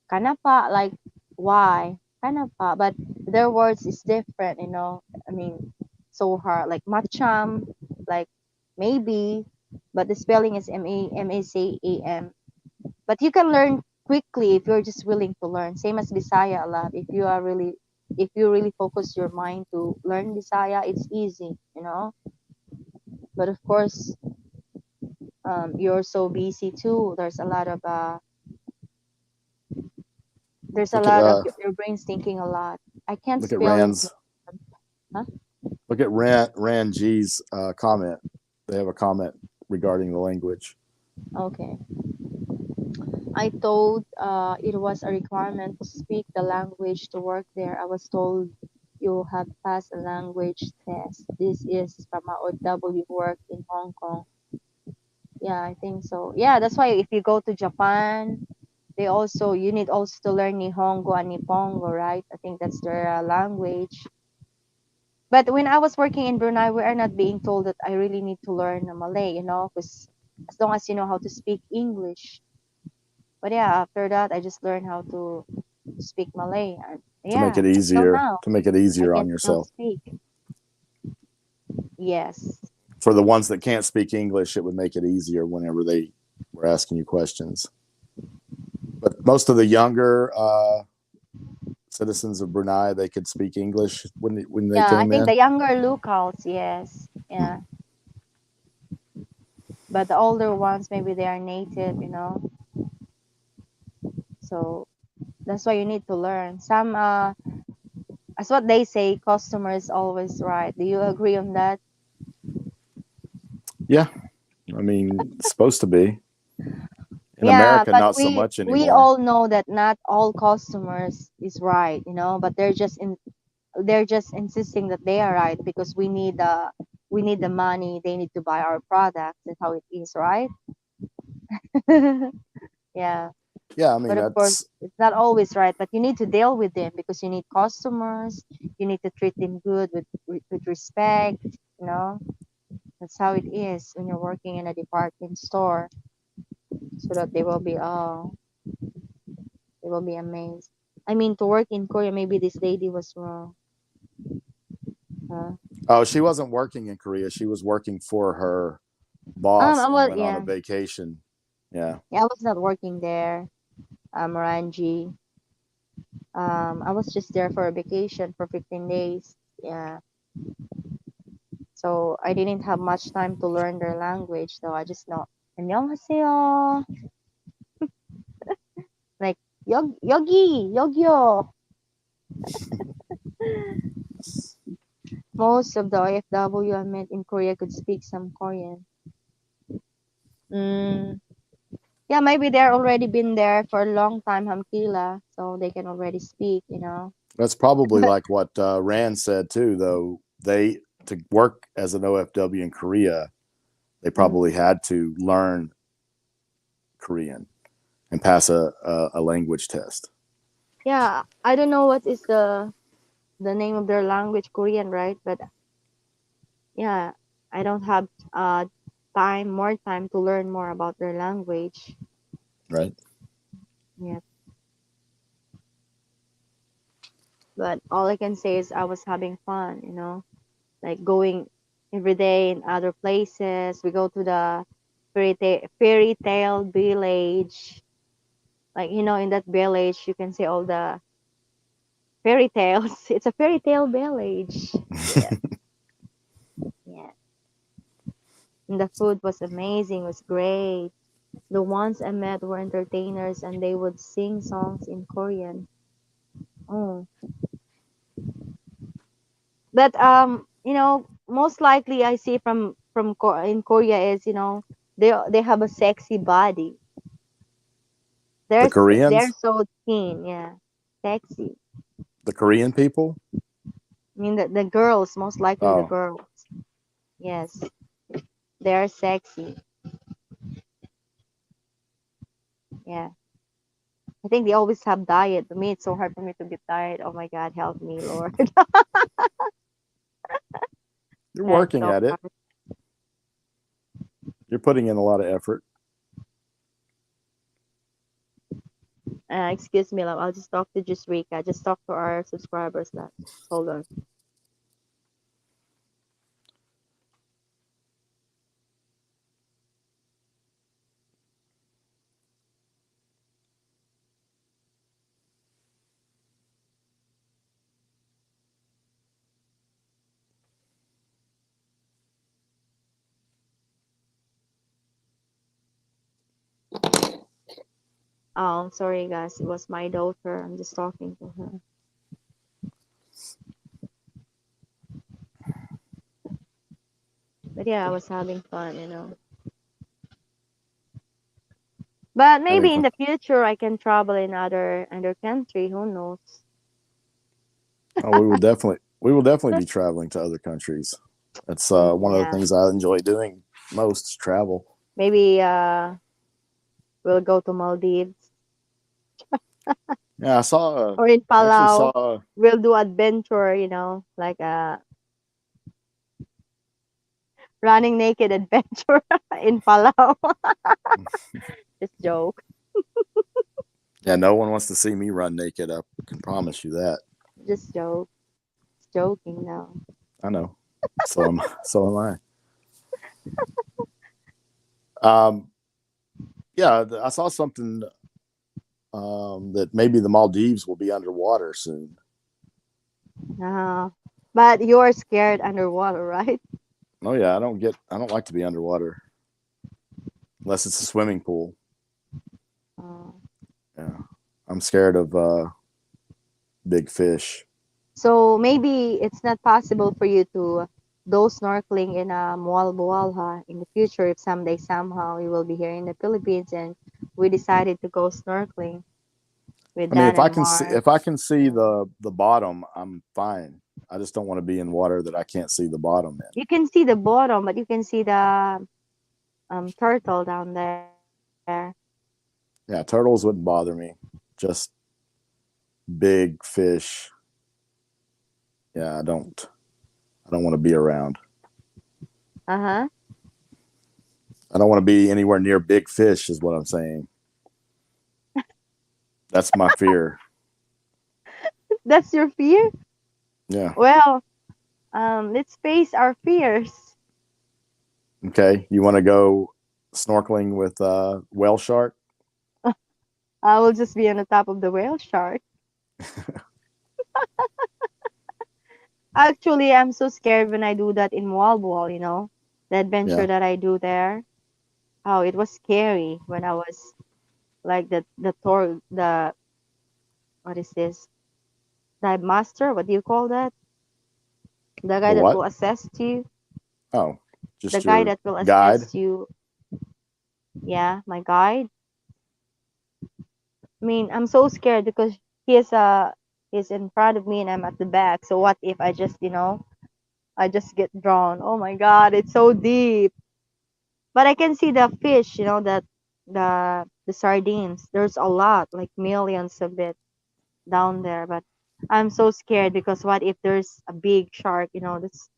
Kanapa, like why? Kanapa, but their words is different, I mean, so hard. Like macam, like maybe, but the spelling is Macam. But you can learn quickly if you're just willing to learn. Same as Bisaya a lot. If you really focus your mind to learn Bisaya, it's easy. But of course, you're so busy too. There's a lot of There's a Look at lot of your brain's thinking a lot. I can't look at spell it. Rand's Huh? look at Rand G's comment. They have a comment regarding the language. Okay. I thought it was a requirement to speak the language to work there. I was told you have passed a language test. This is from a OW work in Hong Kong. Yeah, I think so. Yeah, that's why if you go to Japan, they also you need also to learn Nihongo and Nippongo, right? I think that's their language. But when I was working in Brunei, we are not being told that I really need to learn Malay, because as long as you know how to speak English. But yeah, after that, I just learned how to speak Malay. And yeah, until now, To make it I easier can on still yourself. speak. Yes. For the ones that can't speak English, it would make it easier whenever they were asking you questions. But most of the younger citizens of Brunei, they could speak English when they Yeah, I came think the in. younger locals, yes. Hmm. Yeah. But the older ones, maybe they are native, So that's why you need to learn. As what they say, customer is always right. Do you agree on that? Yeah, I mean, it's supposed to be. In Yeah, America, but not so we much we anymore. all know that not all customers is right, but they're just insisting that they are right because we need the money, they need to buy our products. That's how it is, right? Yeah. Yeah, I mean But of course, that's it's not always right, but you need to deal with them because you need customers, you need to treat them good with respect, you know. That's how it is when you're working in a department store, so that they will be amazed. I mean, to work in Korea, maybe this lady was wrong. Huh? oh, she wasn't working in Korea. She was working for her boss I and was went on a yeah, vacation. Yeah, yeah, I was not working there, Ranji. I was just there for a vacation for 15 days. Yeah, so I didn't have much time to learn their language, so I just know 안녕하세요, like yogyo. Most of the OFW I met in Korea could speak some Korean. Mm, yeah, maybe they're already been there for a long time, Hamkila, so they can already speak. that's probably But like what Rand said too. Though they to work as an OFW in Korea, they mm, probably had to learn Korean and pass a language test. yeah, I don't know what is the name of their language, Korean, right? But yeah, I don't have more time to learn more about their language. Right. Yeah, but all I can say is I was having fun, like going every day in other places. We go to the fairy tale village. Like, in that village, you can see all the fairy tales. It's a fairy tale village. Yeah, yeah. And the food was amazing, was great. The ones I met were entertainers and they would sing songs in Korean. Oh, but most likely I see in Korea is they have a sexy body. The They're Koreans, so thin, yeah, sexy. the Korean people. I mean the girls, most likely the Oh, girls. Yes, they're sexy. Yeah, I think they always have diet. For me, it's so hard for me to be tired. Oh my God, help me, Lord. you're Yeah, it's working so at it. hard. You're putting in a lot of effort. Excuse me, love. I'll just talk to just Rika. Just talk to our subscribers. That hold on. Oh, sorry guys, it was my daughter. I'm just talking to her. But yeah, I was having fun. But Having maybe in fun. the future I can travel in other country. Who knows? Oh, we will definitely be traveling to other countries. That's one of the Yeah, things I enjoy doing most is travel. maybe we'll go to Maldives Yeah, I saw. or in I actually Palau. saw. We'll do adventure. Like running naked adventure in Palau. Just joke. Yeah, no one wants to see me run naked. I can promise you that. Just joke. Just joking now. I know. So am I. Um, yeah, I saw something that maybe the Maldives will be underwater soon. Uh, but you're scared underwater, right? Oh yeah, I don't like to be underwater unless it's a swimming pool. Uh, Yeah, I'm scared of big fish. so maybe it's not possible for you to go snorkeling in Moalboal in the future if someday somehow you will be here in the Philippines and we decided to go snorkeling with I mean, Dan and Mark. if I can see Yeah. the bottom, I'm fine. I just don't want to be in water that I can't see the bottom in. You can see the bottom, but you can see the turtle down there. Yeah, turtles wouldn't bother me. Just big fish. Yeah, I don't want to be around. Uh-huh. I don't want to be anywhere near big fish is what I'm saying. That's my fear. That's your fear? Yeah. Well, let's face our fears. Okay. You want to go snorkeling with whale shark? I will just be on the top of the whale shark. Actually, I'm so scared when I do that in Walball. The adventure Yeah. that I do there. Oh, it was scary when I was like the tour the what is this? Dive master, what do you call that? The guy The that what? will assess you. Oh, The just guy your that will guide. assess you. Yeah, my guide. I mean, I'm so scared because he is he's in front of me and I'm at the back. So what if I just get drawn? Oh my god, it's so deep. But I can see the fish, that the sardines. There's a lot, like millions of it down there. But I'm so scared because what if there's a big shark? That's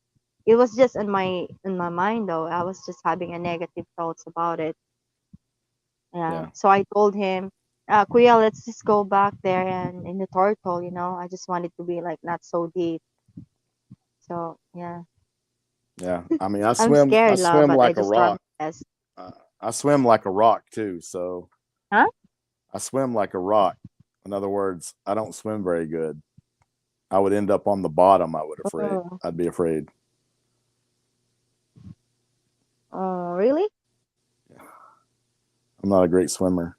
it was just in my mind though. I was just having a negative thoughts about it. Yeah. Yeah. So I told him, Kuya, let's just go back there and in the turtle. I just want it to be like not so deep. So yeah, Yeah. I mean, I'm I scared, love, swim but I like a just try my rock. best. Uh, I swim like a rock too. So Huh? I swim like a rock. In other words, I don't swim very good. I would end up on the bottom. Oh, I'd be afraid. oh, really? I'm not a great swimmer.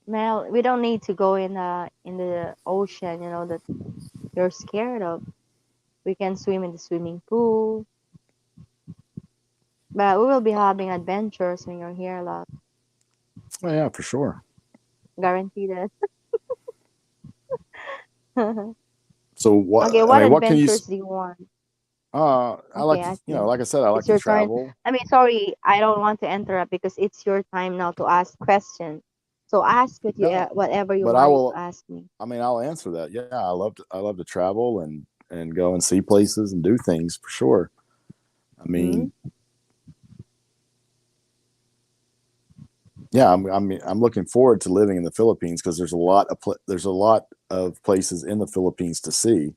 Well, we don't need to go in the ocean, that you're scared of. We can swim in the swimming pool, but we will be having adventures when you're here, love. Oh yeah, for sure. Guaranteed it. So what? Okay, I what mean, what can you? adventures do you want? I like Okay, to, ask me. like I said, I like It's to your turn. travel. I mean, sorry, I don't want to interrupt because it's your time now to ask questions. So ask No, whatever you but I wanted to will. ask me. I mean, I'll answer that. Yeah, I love to travel and go and see places and do things for sure. I Hmm. mean, yeah, I'm looking forward to living in the Philippines because there's a lot of places in the Philippines to see,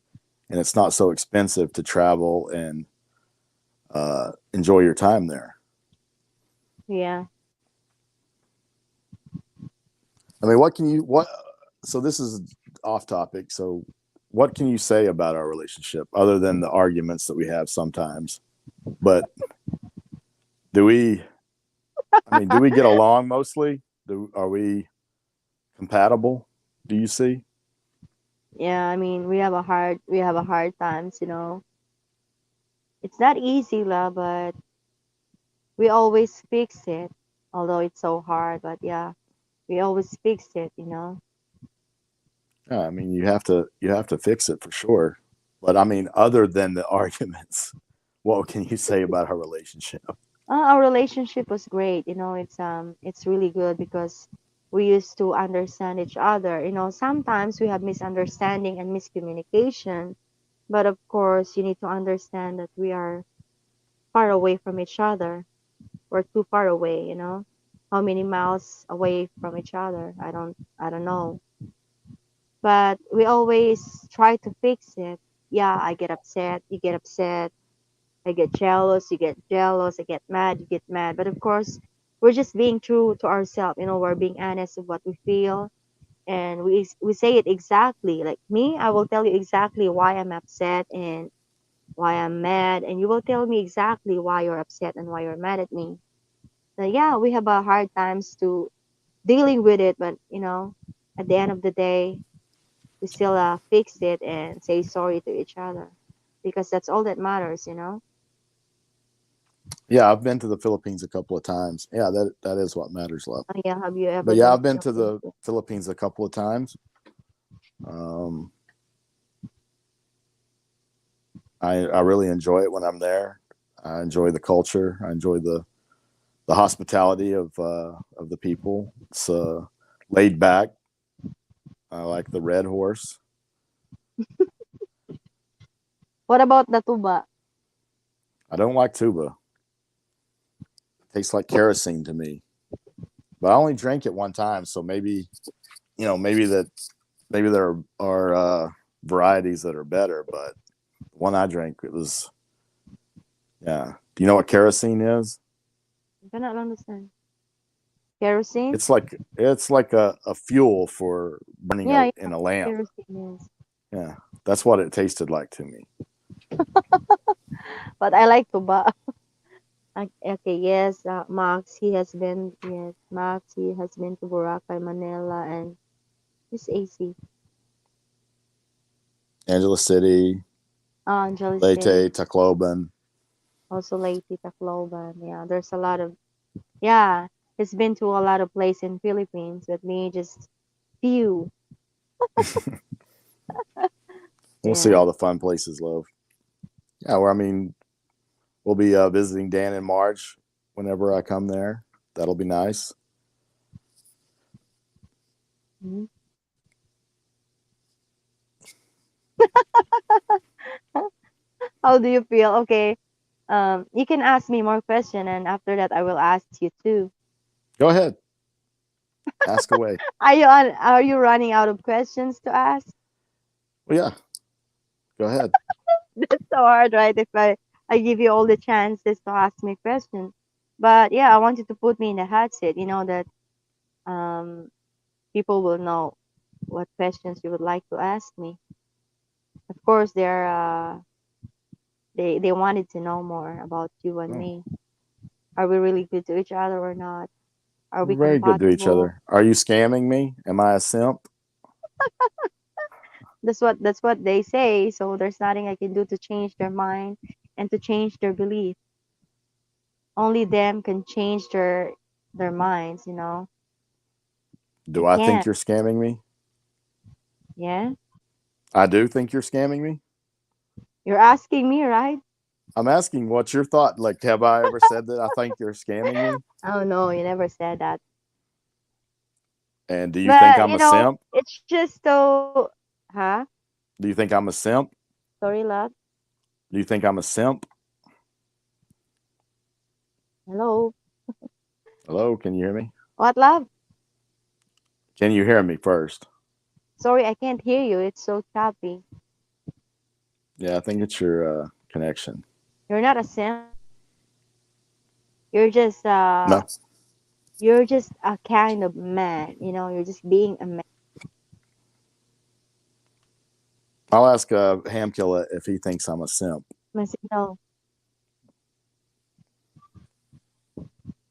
and it's not so expensive to travel and enjoy your time there. Yeah. I mean, what can you what? So this is off topic. So what can you say about our relationship other than the arguments that we have sometimes? But do we? I mean, do we get along mostly? Are we compatible? Do you see? Yeah, I mean, we have a hard times. It's not easy, la, but we always fix it. Although it's so hard, but yeah, we always fix it. Yeah, I mean, you have to fix it for sure. But I mean, other than the arguments, what can you say about our relationship? Our relationship was great. It's really good because we used to understand each other. Sometimes we have misunderstanding and miscommunication, but of course, you need to understand that we are far away from each other. We're too far away. How many miles away from each other? I don't know. But we always try to fix it. Yeah, I get upset, you get upset. I get jealous, you get jealous, I get mad, you get mad. But of course, we're just being true to ourselves. We're being honest of what we feel, and we say it exactly. Like me, I will tell you exactly why I'm upset and why I'm mad, and you will tell me exactly why you're upset and why you're mad at me. So yeah, we have a hard times to dealing with it, but at the end of the day, we still fix it and say sorry to each other because that's all that matters. Yeah, I've been to the Philippines a couple of times. Yeah, that is what matters, love. Oh, yeah, have you But ever yeah, been I've to been the to the Philippines? Philippines a couple of times. Um, I really enjoy it when I'm there. I enjoy the culture. I enjoy the hospitality of the people. It's laid back. I like the Red Horse. What about the tuba? I don't like tuba. It tastes like kerosene to me. But I only drank it one time, so maybe there are varieties that are better. But the one I drank, it was yeah. Do you know what kerosene is? I cannot understand. Kerosene? It's like a fuel for burning Yeah, yeah, in a lamp. kerosene is. Yeah, that's what it tasted like to me. But I like tuba. Okay, yes, Max, he has been to Boracay, Manila, and this AC, Angela City, Angeles City, Leyte, Tacloban. also Leyte, Tacloban. Yeah, there's a lot of, yeah, he's been to a lot of places in Philippines, but me just few. We'll see Yeah. all the fun places, love. Yeah, well, I mean, we'll be visiting Dan in March whenever I come there. That'll be nice. Mhm. How do you feel? Okay. You can ask me more question, and after that, I will ask you too. Go ahead, ask away. Are you running out of questions to ask? Well, yeah, go ahead. That's so hard, right? If I give you all the chances to ask me questions. But yeah, I want you to put me in the hot seat. You know that um people will know what questions you would like to ask me. Of course, they wanted to know more about you and Oh, me. Are we really good to each other or not? Are we we're very good to each compatible? other. Are you scamming me? Am I a simp? That's what they say. So there's nothing I can do to change their mind and to change their belief. Only them can change their minds. I Do I think can't. you're scamming me? Yeah. I do think you're scamming me. You're asking me, right? I'm asking what's your thought? Like, have I ever said that I think you're scamming me? Oh no, you never said that. And do you think But I'm a simp? it's just so, huh? Do you think I'm a simp? Sorry, love. Do you think I'm a simp? Hello. Hello, can you hear me? What, love? Can you hear me first? Sorry, I can't hear you. It's so choppy. Yeah, I think it's your connection. You're not a simp. You're just No, you're just a kind of man. You're just being a man. I'll ask Hamkilla if he thinks I'm a simp. My signal.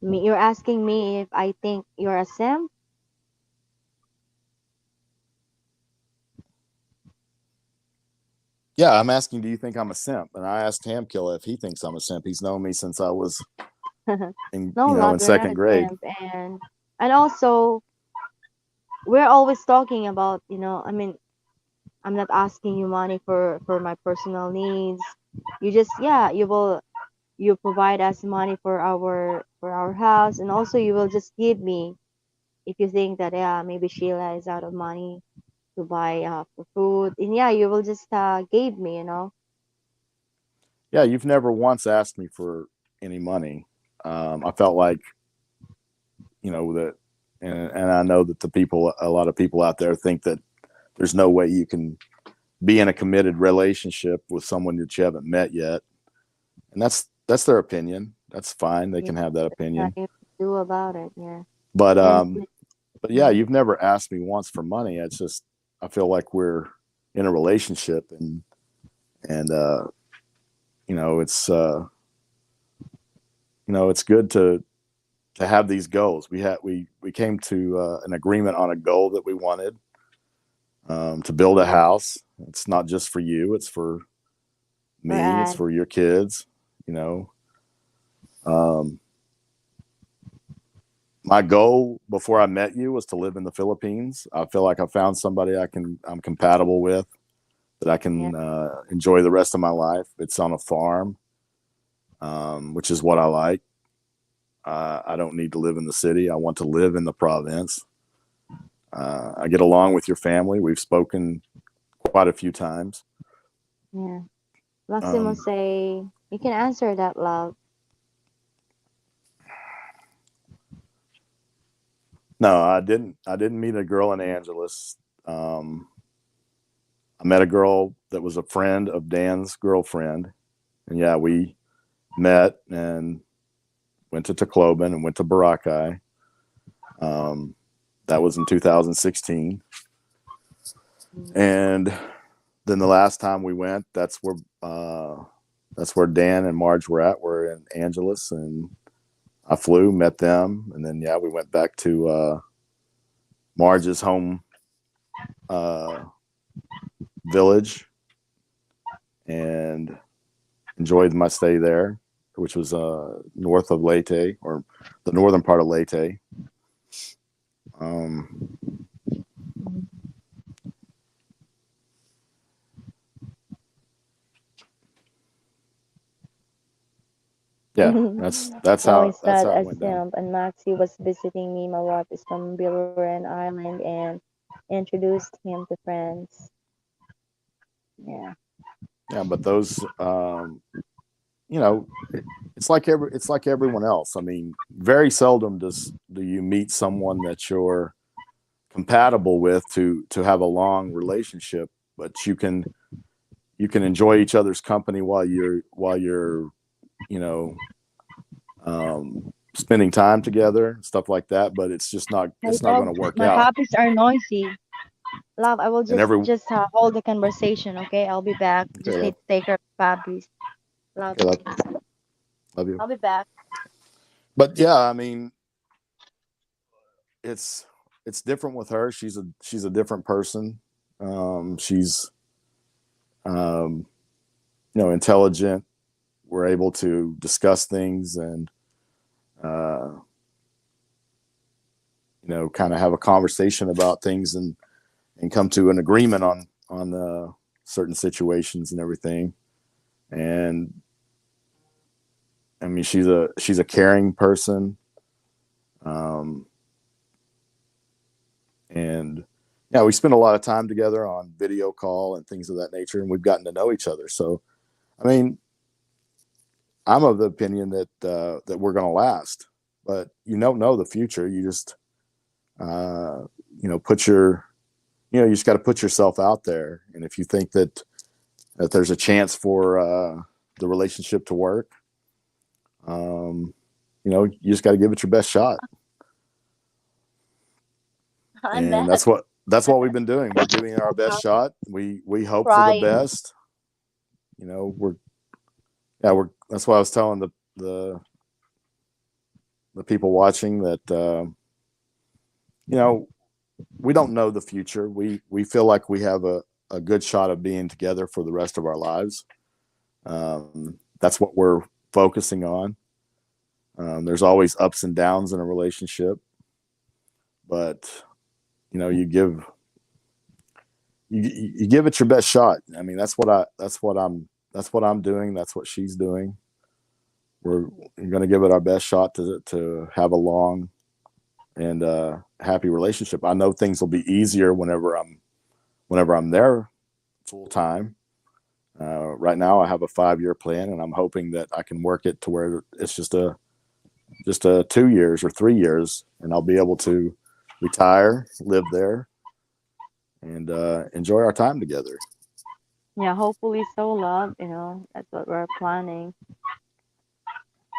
Me, you're asking me if I think you're a simp? Yeah, I'm asking, do you think I'm a simp? And I asked Hamkilla if he thinks I'm a simp. He's known me since I was in, No, love, in you're not second a grade. simp. And also, we're always talking about, I mean, I'm not asking you money for my personal needs. You just, yeah, you provide us money for our house, and also you will just give me if you think that, yeah, maybe Sheila is out of money to buy for food, and yeah, you will just give me. Yeah, you've never once asked me for any money. I felt like, that, and I know that a lot of people out there think that there's no way you can be in a committed relationship with someone that you haven't met yet. And that's their opinion. That's fine. They Yeah, can have that nothing opinion. you can do about it. Yeah, But and um but yeah, you've never asked me once for money. It's just I feel like we're in a relationship, and it's it's good to have these goals. We came to an agreement on a goal that we wanted, to build a house. It's not just for you; it's for for me. It's us, for your kids. You know, um, my goal before I met you was to live in the Philippines. I feel like I found somebody I'm compatible with, that I yeah, can enjoy the rest of my life. It's on a farm, which is what I like. I don't need to live in the city. I want to live in the province. I get along with your family. We've spoken quite a few times. yeah. Maximo Um, say you can answer that, love. no, I didn't. I didn't meet a girl in Angeles. Um, I met a girl that was a friend of Dan's girlfriend, and yeah, we met and went to Tacloban and went to Boracay. Um, that was in 2016, and then the last time we went, that's where Dan and Marge were at. We're in Angeles, and I flew, met them, and then yeah, we went back to Marge's home uh, village and enjoyed my stay there, which was north of Leyte, or the northern part of Leyte. Um, yeah, that's No, how it's that's not how it a went down. simp. And Maxi was visiting me. My wife is from Biluran Island and introduced him to friends. Yeah. Yeah, but those, you know, it's like everyone else. I mean, very seldom do you meet someone that you're compatible with to have a long relationship, but you can enjoy each other's company while you're you know spending time together, stuff like that. But My it's not dog, going to work my out. puppies are noisy. Love, I will And just every just hold the conversation, okay? I'll be back. okay, Just need love. to take care of puppies. Love, Okay, love you. I'll be back. But yeah, I mean, it's it's different with her. She's a different person. She's um, intelligent. We're able to discuss things and uh, kind of have a conversation about things and come to an agreement on certain situations and everything. And I mean, she's a caring person, um, and yeah, we spend a lot of time together on video call and things of that nature, and we've gotten to know each other. So, I mean, I'm of the opinion that we're going to last, but you don't know the future. You just uh, put your you just got to put yourself out there, and if you think that there's a chance for the relationship to work, um, you just got to give it your best shot, I'm and back. that's what we've been doing. We're giving it our best shot. We hope for the Crying. best. We're yeah we're that's why I was telling the the people watching that you know, we don't know the future. We feel like we have a good shot of being together for the rest of our lives. That's what we're focusing on. There's always ups and downs in a relationship, but you know, you give it your best shot. I mean, that's what I'm doing. That's what she's doing. We're going to give it our best shot to have a long and happy relationship. I know things will be easier whenever I'm there full time. Right now, I have a 5 year plan, and I'm hoping that I can work it to where it's just a 2 years or 3 years, and I'll be able to retire, live there, and enjoy our time together. Yeah, hopefully so, love. That's what we're planning.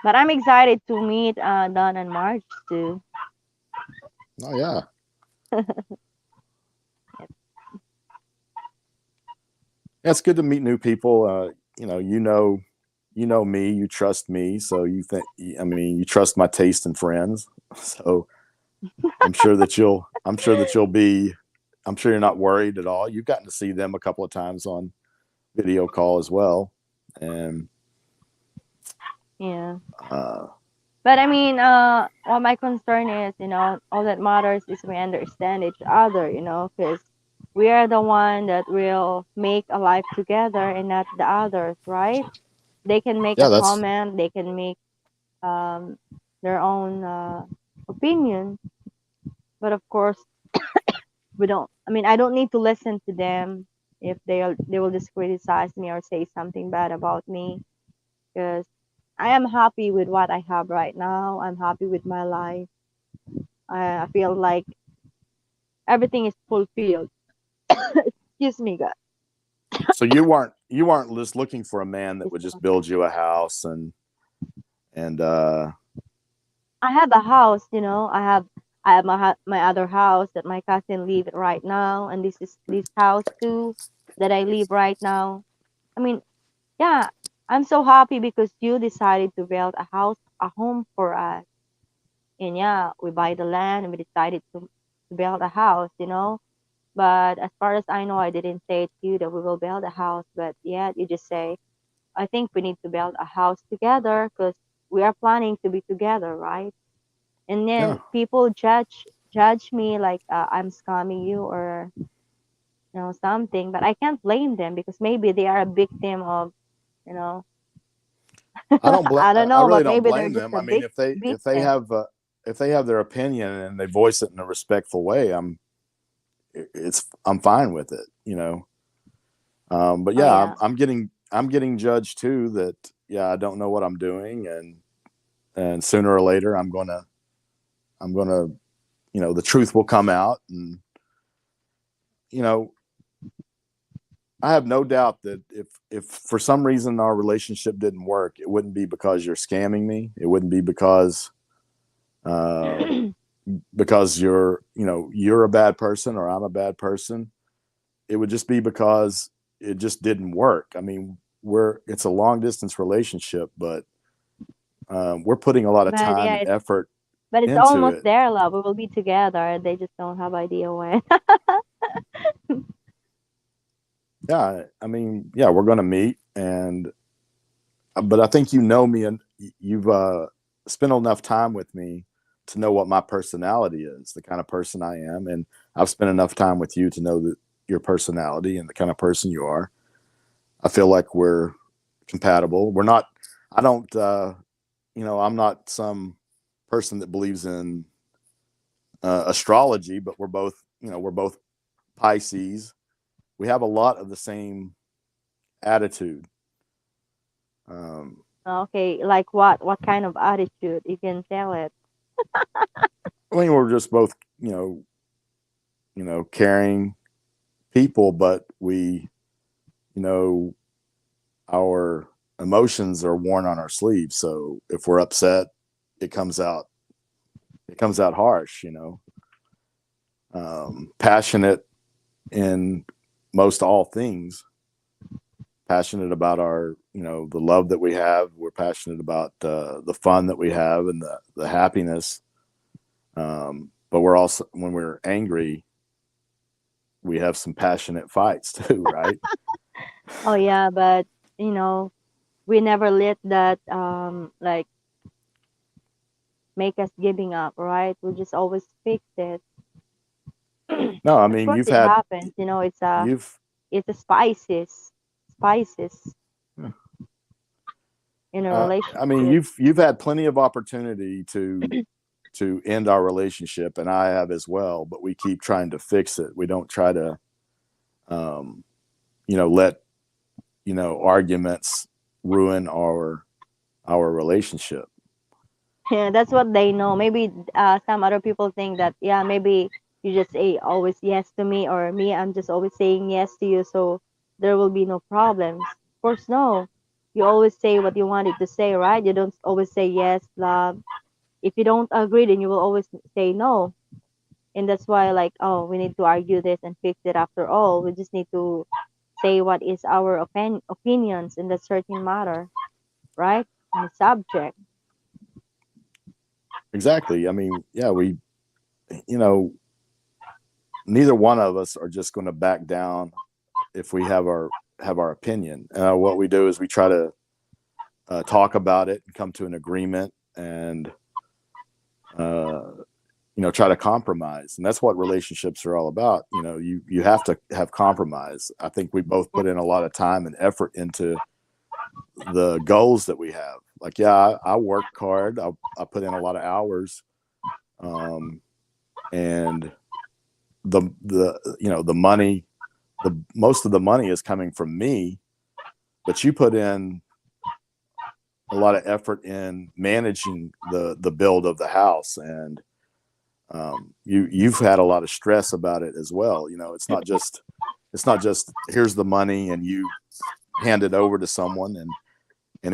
But I'm excited to meet Don and Marge too. Oh yeah, yeah, it's good to meet new people. You know me, you trust me, so you think. I mean, you trust my taste in friends. So I'm sure that you'll be. I'm sure you're not worried at all. You've gotten to see them a couple of times on video call as well, and Yeah. uh, But I mean, what my concern is, all that matters is we understand each other, because we are the one that will make a life together and not the others, right? They can make a yeah, that's comment, they can make um, their own opinion, but of course, we don't. I mean, I don't need to listen to them if they will just criticize me or say something bad about me, because I am happy with what I have right now. I'm happy with my life. I feel like everything is fulfilled. Excuse me, guys. so you weren't just looking for a man that would just build you a house and I have a house, I have my other house that my cousin live right now, and this is this house too that I live right now. I mean, yeah, I'm so happy because you decided to build a house, a home for us. And yeah, we buy the land and we decided to build a house, But as far as I know, I didn't say to you that we will build a house, but yeah, you just say, I think we need to build a house together because we are planning to be together, right? And yeah. then people judge me like I'm scamming you or something, but I can't blame them because maybe they are a victim of you know I don't I know, really but don't maybe they're blame just them. a I mean, big victim. if they have their opinion and they voice it in a respectful way, I'm fine with it, you know. But Oh yeah, yeah, I'm getting judged too. That yeah, I don't know what I'm doing, and sooner or later I'm gonna you know the truth will come out, and you know I have no doubt that if for some reason our relationship didn't work, it wouldn't be because you're scamming me. It wouldn't be uh, because you're a bad person or I'm a bad person. It would just be because it just didn't work. I mean, it's a long distance relationship, but we're putting a lot of but time yeah, and effort but it's into almost it. there, love. We will be together. They just don't have idea when. Yeah, I mean, yeah, we're going to meet, and but I think you know me, and you've spent enough time with me to know what my personality is, the kind of person I am, and I've spent enough time with you to know that your personality and the kind of person you are. I feel like we're compatible. We're not. I don't. I'm not some person that believes in astrology, but we're both Pisces. We have a lot of the same attitude. Um, Okay, like what? What kind of attitude? You can tell it. I mean, we're just both, caring people, but you know, our emotions are worn on our sleeves. So if we're upset, it comes out, it comes out harsh, passionate in most all things. passionate about our, the love that we have. We're passionate about the fun that we have and the happiness. But we're also, when we're angry, we have some passionate fights too, right? Oh yeah, but you know, we never let that like make us giving up, right? We just always fix it. No, I Of mean, course it happens, you know, you've, it's a spices in a I mean, relationship. you've had plenty of opportunity to end our relationship, and I have as well. But we keep trying to fix it. We don't try to, um, let arguments ruin our relationship. Yeah, that's what they know. Maybe some other people think that yeah, maybe you just say always yes to me, or me, I'm just always saying yes to you, so there will be no problems. Of course, no. You always say what you wanted to say, right? You don't always say yes, love. If you don't agree, then you will always say no. And that's why, like, oh, we need to argue this and fix it after all. We just need to say what is our opinions in that certain matter, right? On the subject. Exactly. I mean, yeah, you know, neither one of us are just going to back down if we have our opinion. What we do is we try to talk about it and come to an agreement, and uh, try to compromise. And that's what relationships are all about. You have to have compromise. I think we both put in a lot of time and effort into the goals that we have. Like, yeah, I work hard. I put in a lot of hours, um, and the money, the most of the money is coming from me, but you put in a lot of effort in managing the build of the house, and you've had a lot of stress about it as well. It's not just here's the money and you hand it over to someone and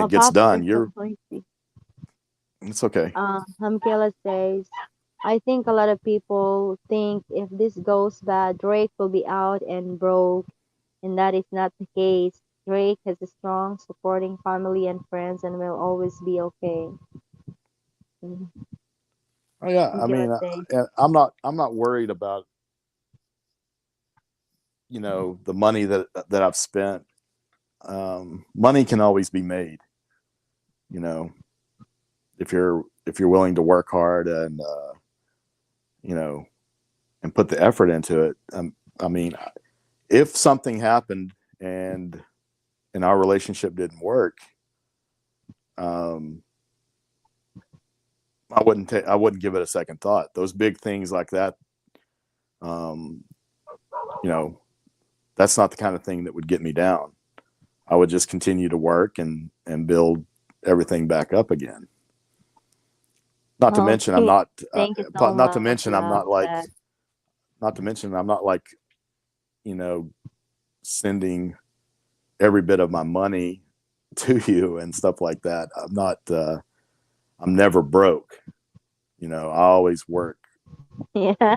Oh, it gets Pops, you're done. so You're noisy. It's okay. Hamkela says, I think a lot of people think if this goes bad, Drake will be out and broke, and that is not the case. Drake has a strong, supporting family and friends and will always be okay. Mhm. Oh yeah, I Hamkela mean, says, I'm not worried about the money that I've spent. Money can always be made. You know, if you're willing to work hard and you know and put the effort into it. I mean, if something happened and our relationship didn't work, um, I wouldn't give it a second thought. Those big things like that, um, you know, that's not the kind of thing that would get me down. I would just continue to work and build everything back up again. Not to mention, I'm okay, not. thank you so Not to much, mention, I'm love, not like. that. Not to mention, I'm not like you know sending every bit of my money to you and stuff like that. I'm not. I'm never broke. I always work. Yeah,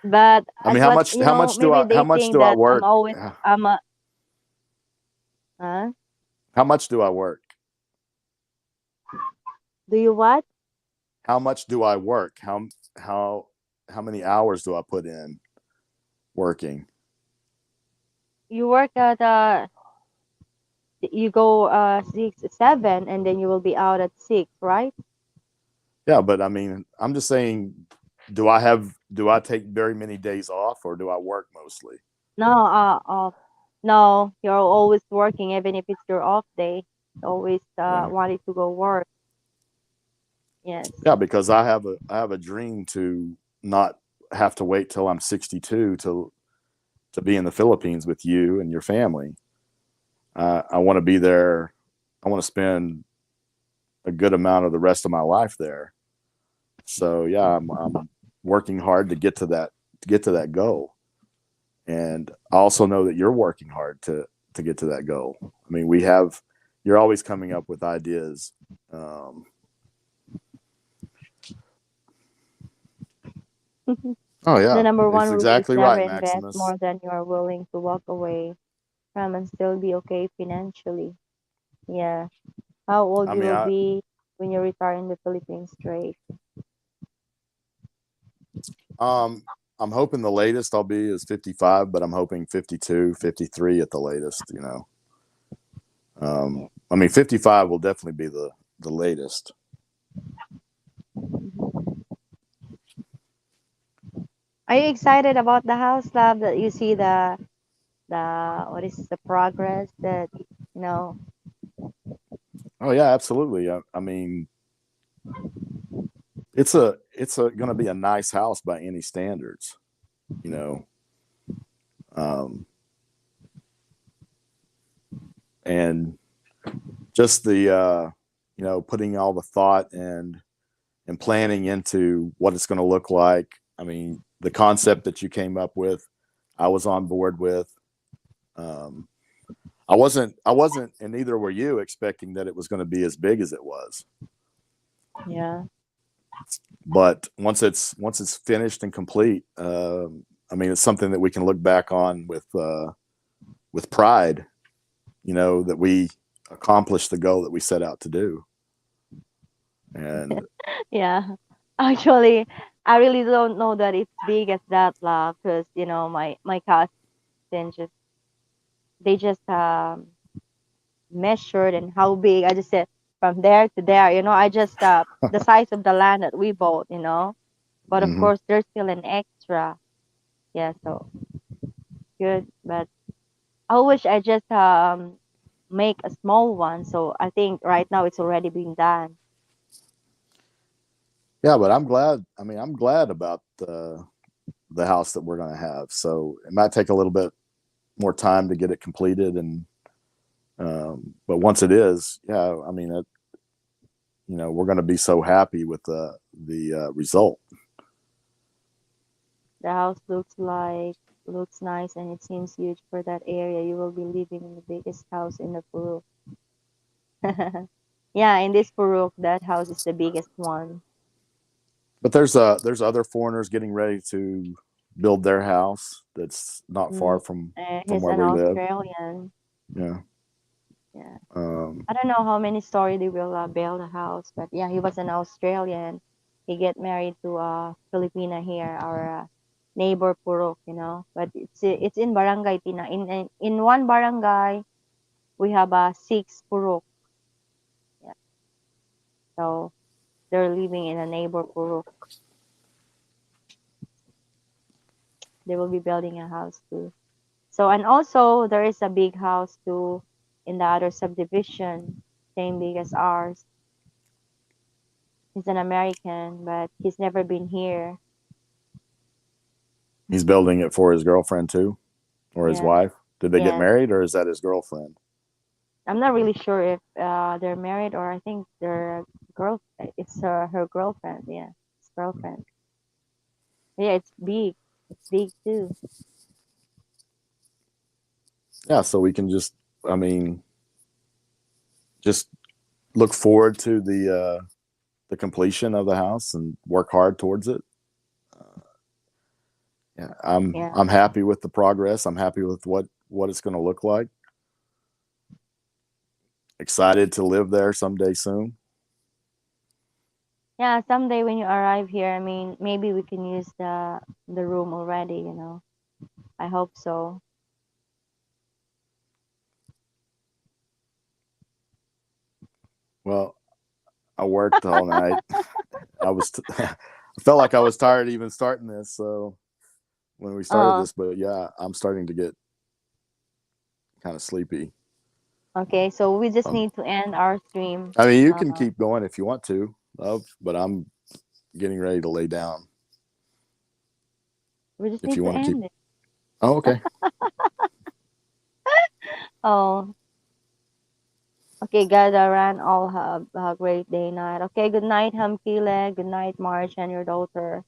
but I as mean, what, maybe how they much think do I that work? I'm a, huh? How much do I work? Do you what? How much do I work? How many hours do I put in working? You work at you go 6 7 and then you will be out at 6, right? Yeah, but I mean, I'm just saying, do I take very many days off or do I work mostly? No, no, you're always working even if it's your off day. Always Yeah. wanted to go work. Yes. Yeah, because I have a dream to not have to wait till I'm 62 to be in the Philippines with you and your family. I want to be there. I want to spend a good amount of the rest of my life there. So yeah, I'm working hard to get to that goal, and I also know that you're working hard to get to that goal. I mean, you're always coming up with ideas. Um, oh The yeah, number one it's rule is exactly never right, invest Maximus. more than you are willing to walk away. from and still be okay financially. Yeah. How old I you mean, will be when you retire in the Philippines, Drake? um, I'm hoping the latest I'll be is 55, but I'm hoping 52, 53 at the latest. Yeah. I mean, 55 will definitely be the latest. Are you excited about the house, love? That you see what is the progress that you know? Oh yeah, absolutely. I mean, it's going to be a nice house by any standards. You know, um, and just the putting all the thought and planning into what it's going to look like. I mean, the concept that you came up with, I was on board with. Um, I wasn't, and neither were you, expecting that it was going to be as big as it was. Yeah. But once it's finished and complete, I mean, it's something that we can look back on with pride. That we accomplished the goal that we set out to do. And Yeah. Actually, I really don't know that it's big as that, love, because my cousin just they just measured and how big. I just said from there to there. I just the size of the land that we bought. But of mm-hmm. course, there's still an extra. Yeah, so good. But I wish I just make a small one. So I think right now it's already being done. Yeah, but I'm glad. I mean, I'm glad about the house that we're going to have. So it might take a little bit more time to get it completed, and but once it is, yeah, I mean, we're going to be so happy with the result. The house looks nice and it seems huge for that area. You will be living in the biggest house in the Peru. Yeah, in this Peru, that house is the biggest one. But there's other foreigners getting ready to build their house that's not far Mm. from He's where an we live. Australian. Yeah. Yeah. Um, I don't know how many story they will build a house, but yeah, he was an Australian. He get married to a Filipina here, our neighbor Purok. But it's in Barangay Tina. In one barangay, we have six Purok. Yeah. So they're living in a neighbor Purok. They will be building a house too. So and also there is a big house too in the other subdivision, same big as ours. He's an American, but he's never been here. he's building it for his girlfriend too, or his Yeah. wife. Did they get Yes. married, or is that his girlfriend? I'm not really sure if they're married or I think they're girl. It's her girlfriend. Yeah, his girlfriend. Yeah, it's big. It's big too. Yeah, so we can I mean, just look forward to the completion of the house and work hard towards it. Uh, yeah, I'm Yeah. I'm happy with the progress. I'm happy with what it's going to look like. Excited to live there someday soon. Yeah. Someday when you arrive here, I mean, maybe we can use the room already. I hope so. Well, I worked all night. I felt like I was tired even starting this. So when we started Oh, this, but yeah, I'm starting to get kind of sleepy. okay. So we just Um, need to end our stream. I mean, you Uh, can keep going if you want to, love, but I'm getting ready to lay down. we just If need you to want to keep, end it. oh, okay. Oh, okay, guys. Around all have a great day night. Okay, good night, Hamkile. Good night, March and your daughter.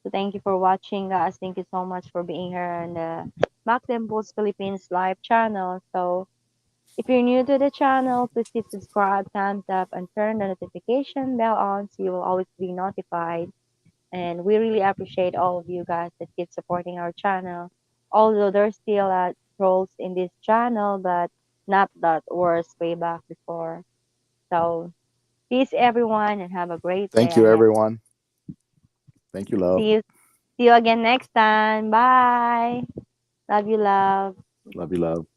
So thank you for watching, guys. Thank you so much for being here on the Mac Dimples Philippines live channel. So if you're new to the channel, please hit subscribe, thumbs up, and turn the notification bell on so you will always be notified. And we really appreciate all of you guys that keep supporting our channel. Although there's still trolls in this channel, but not that worse way back before. So peace everyone and have a great day Thank you, ahead. everyone. Thank you, love. See you again next time. Bye. Love you, love. Love you, love.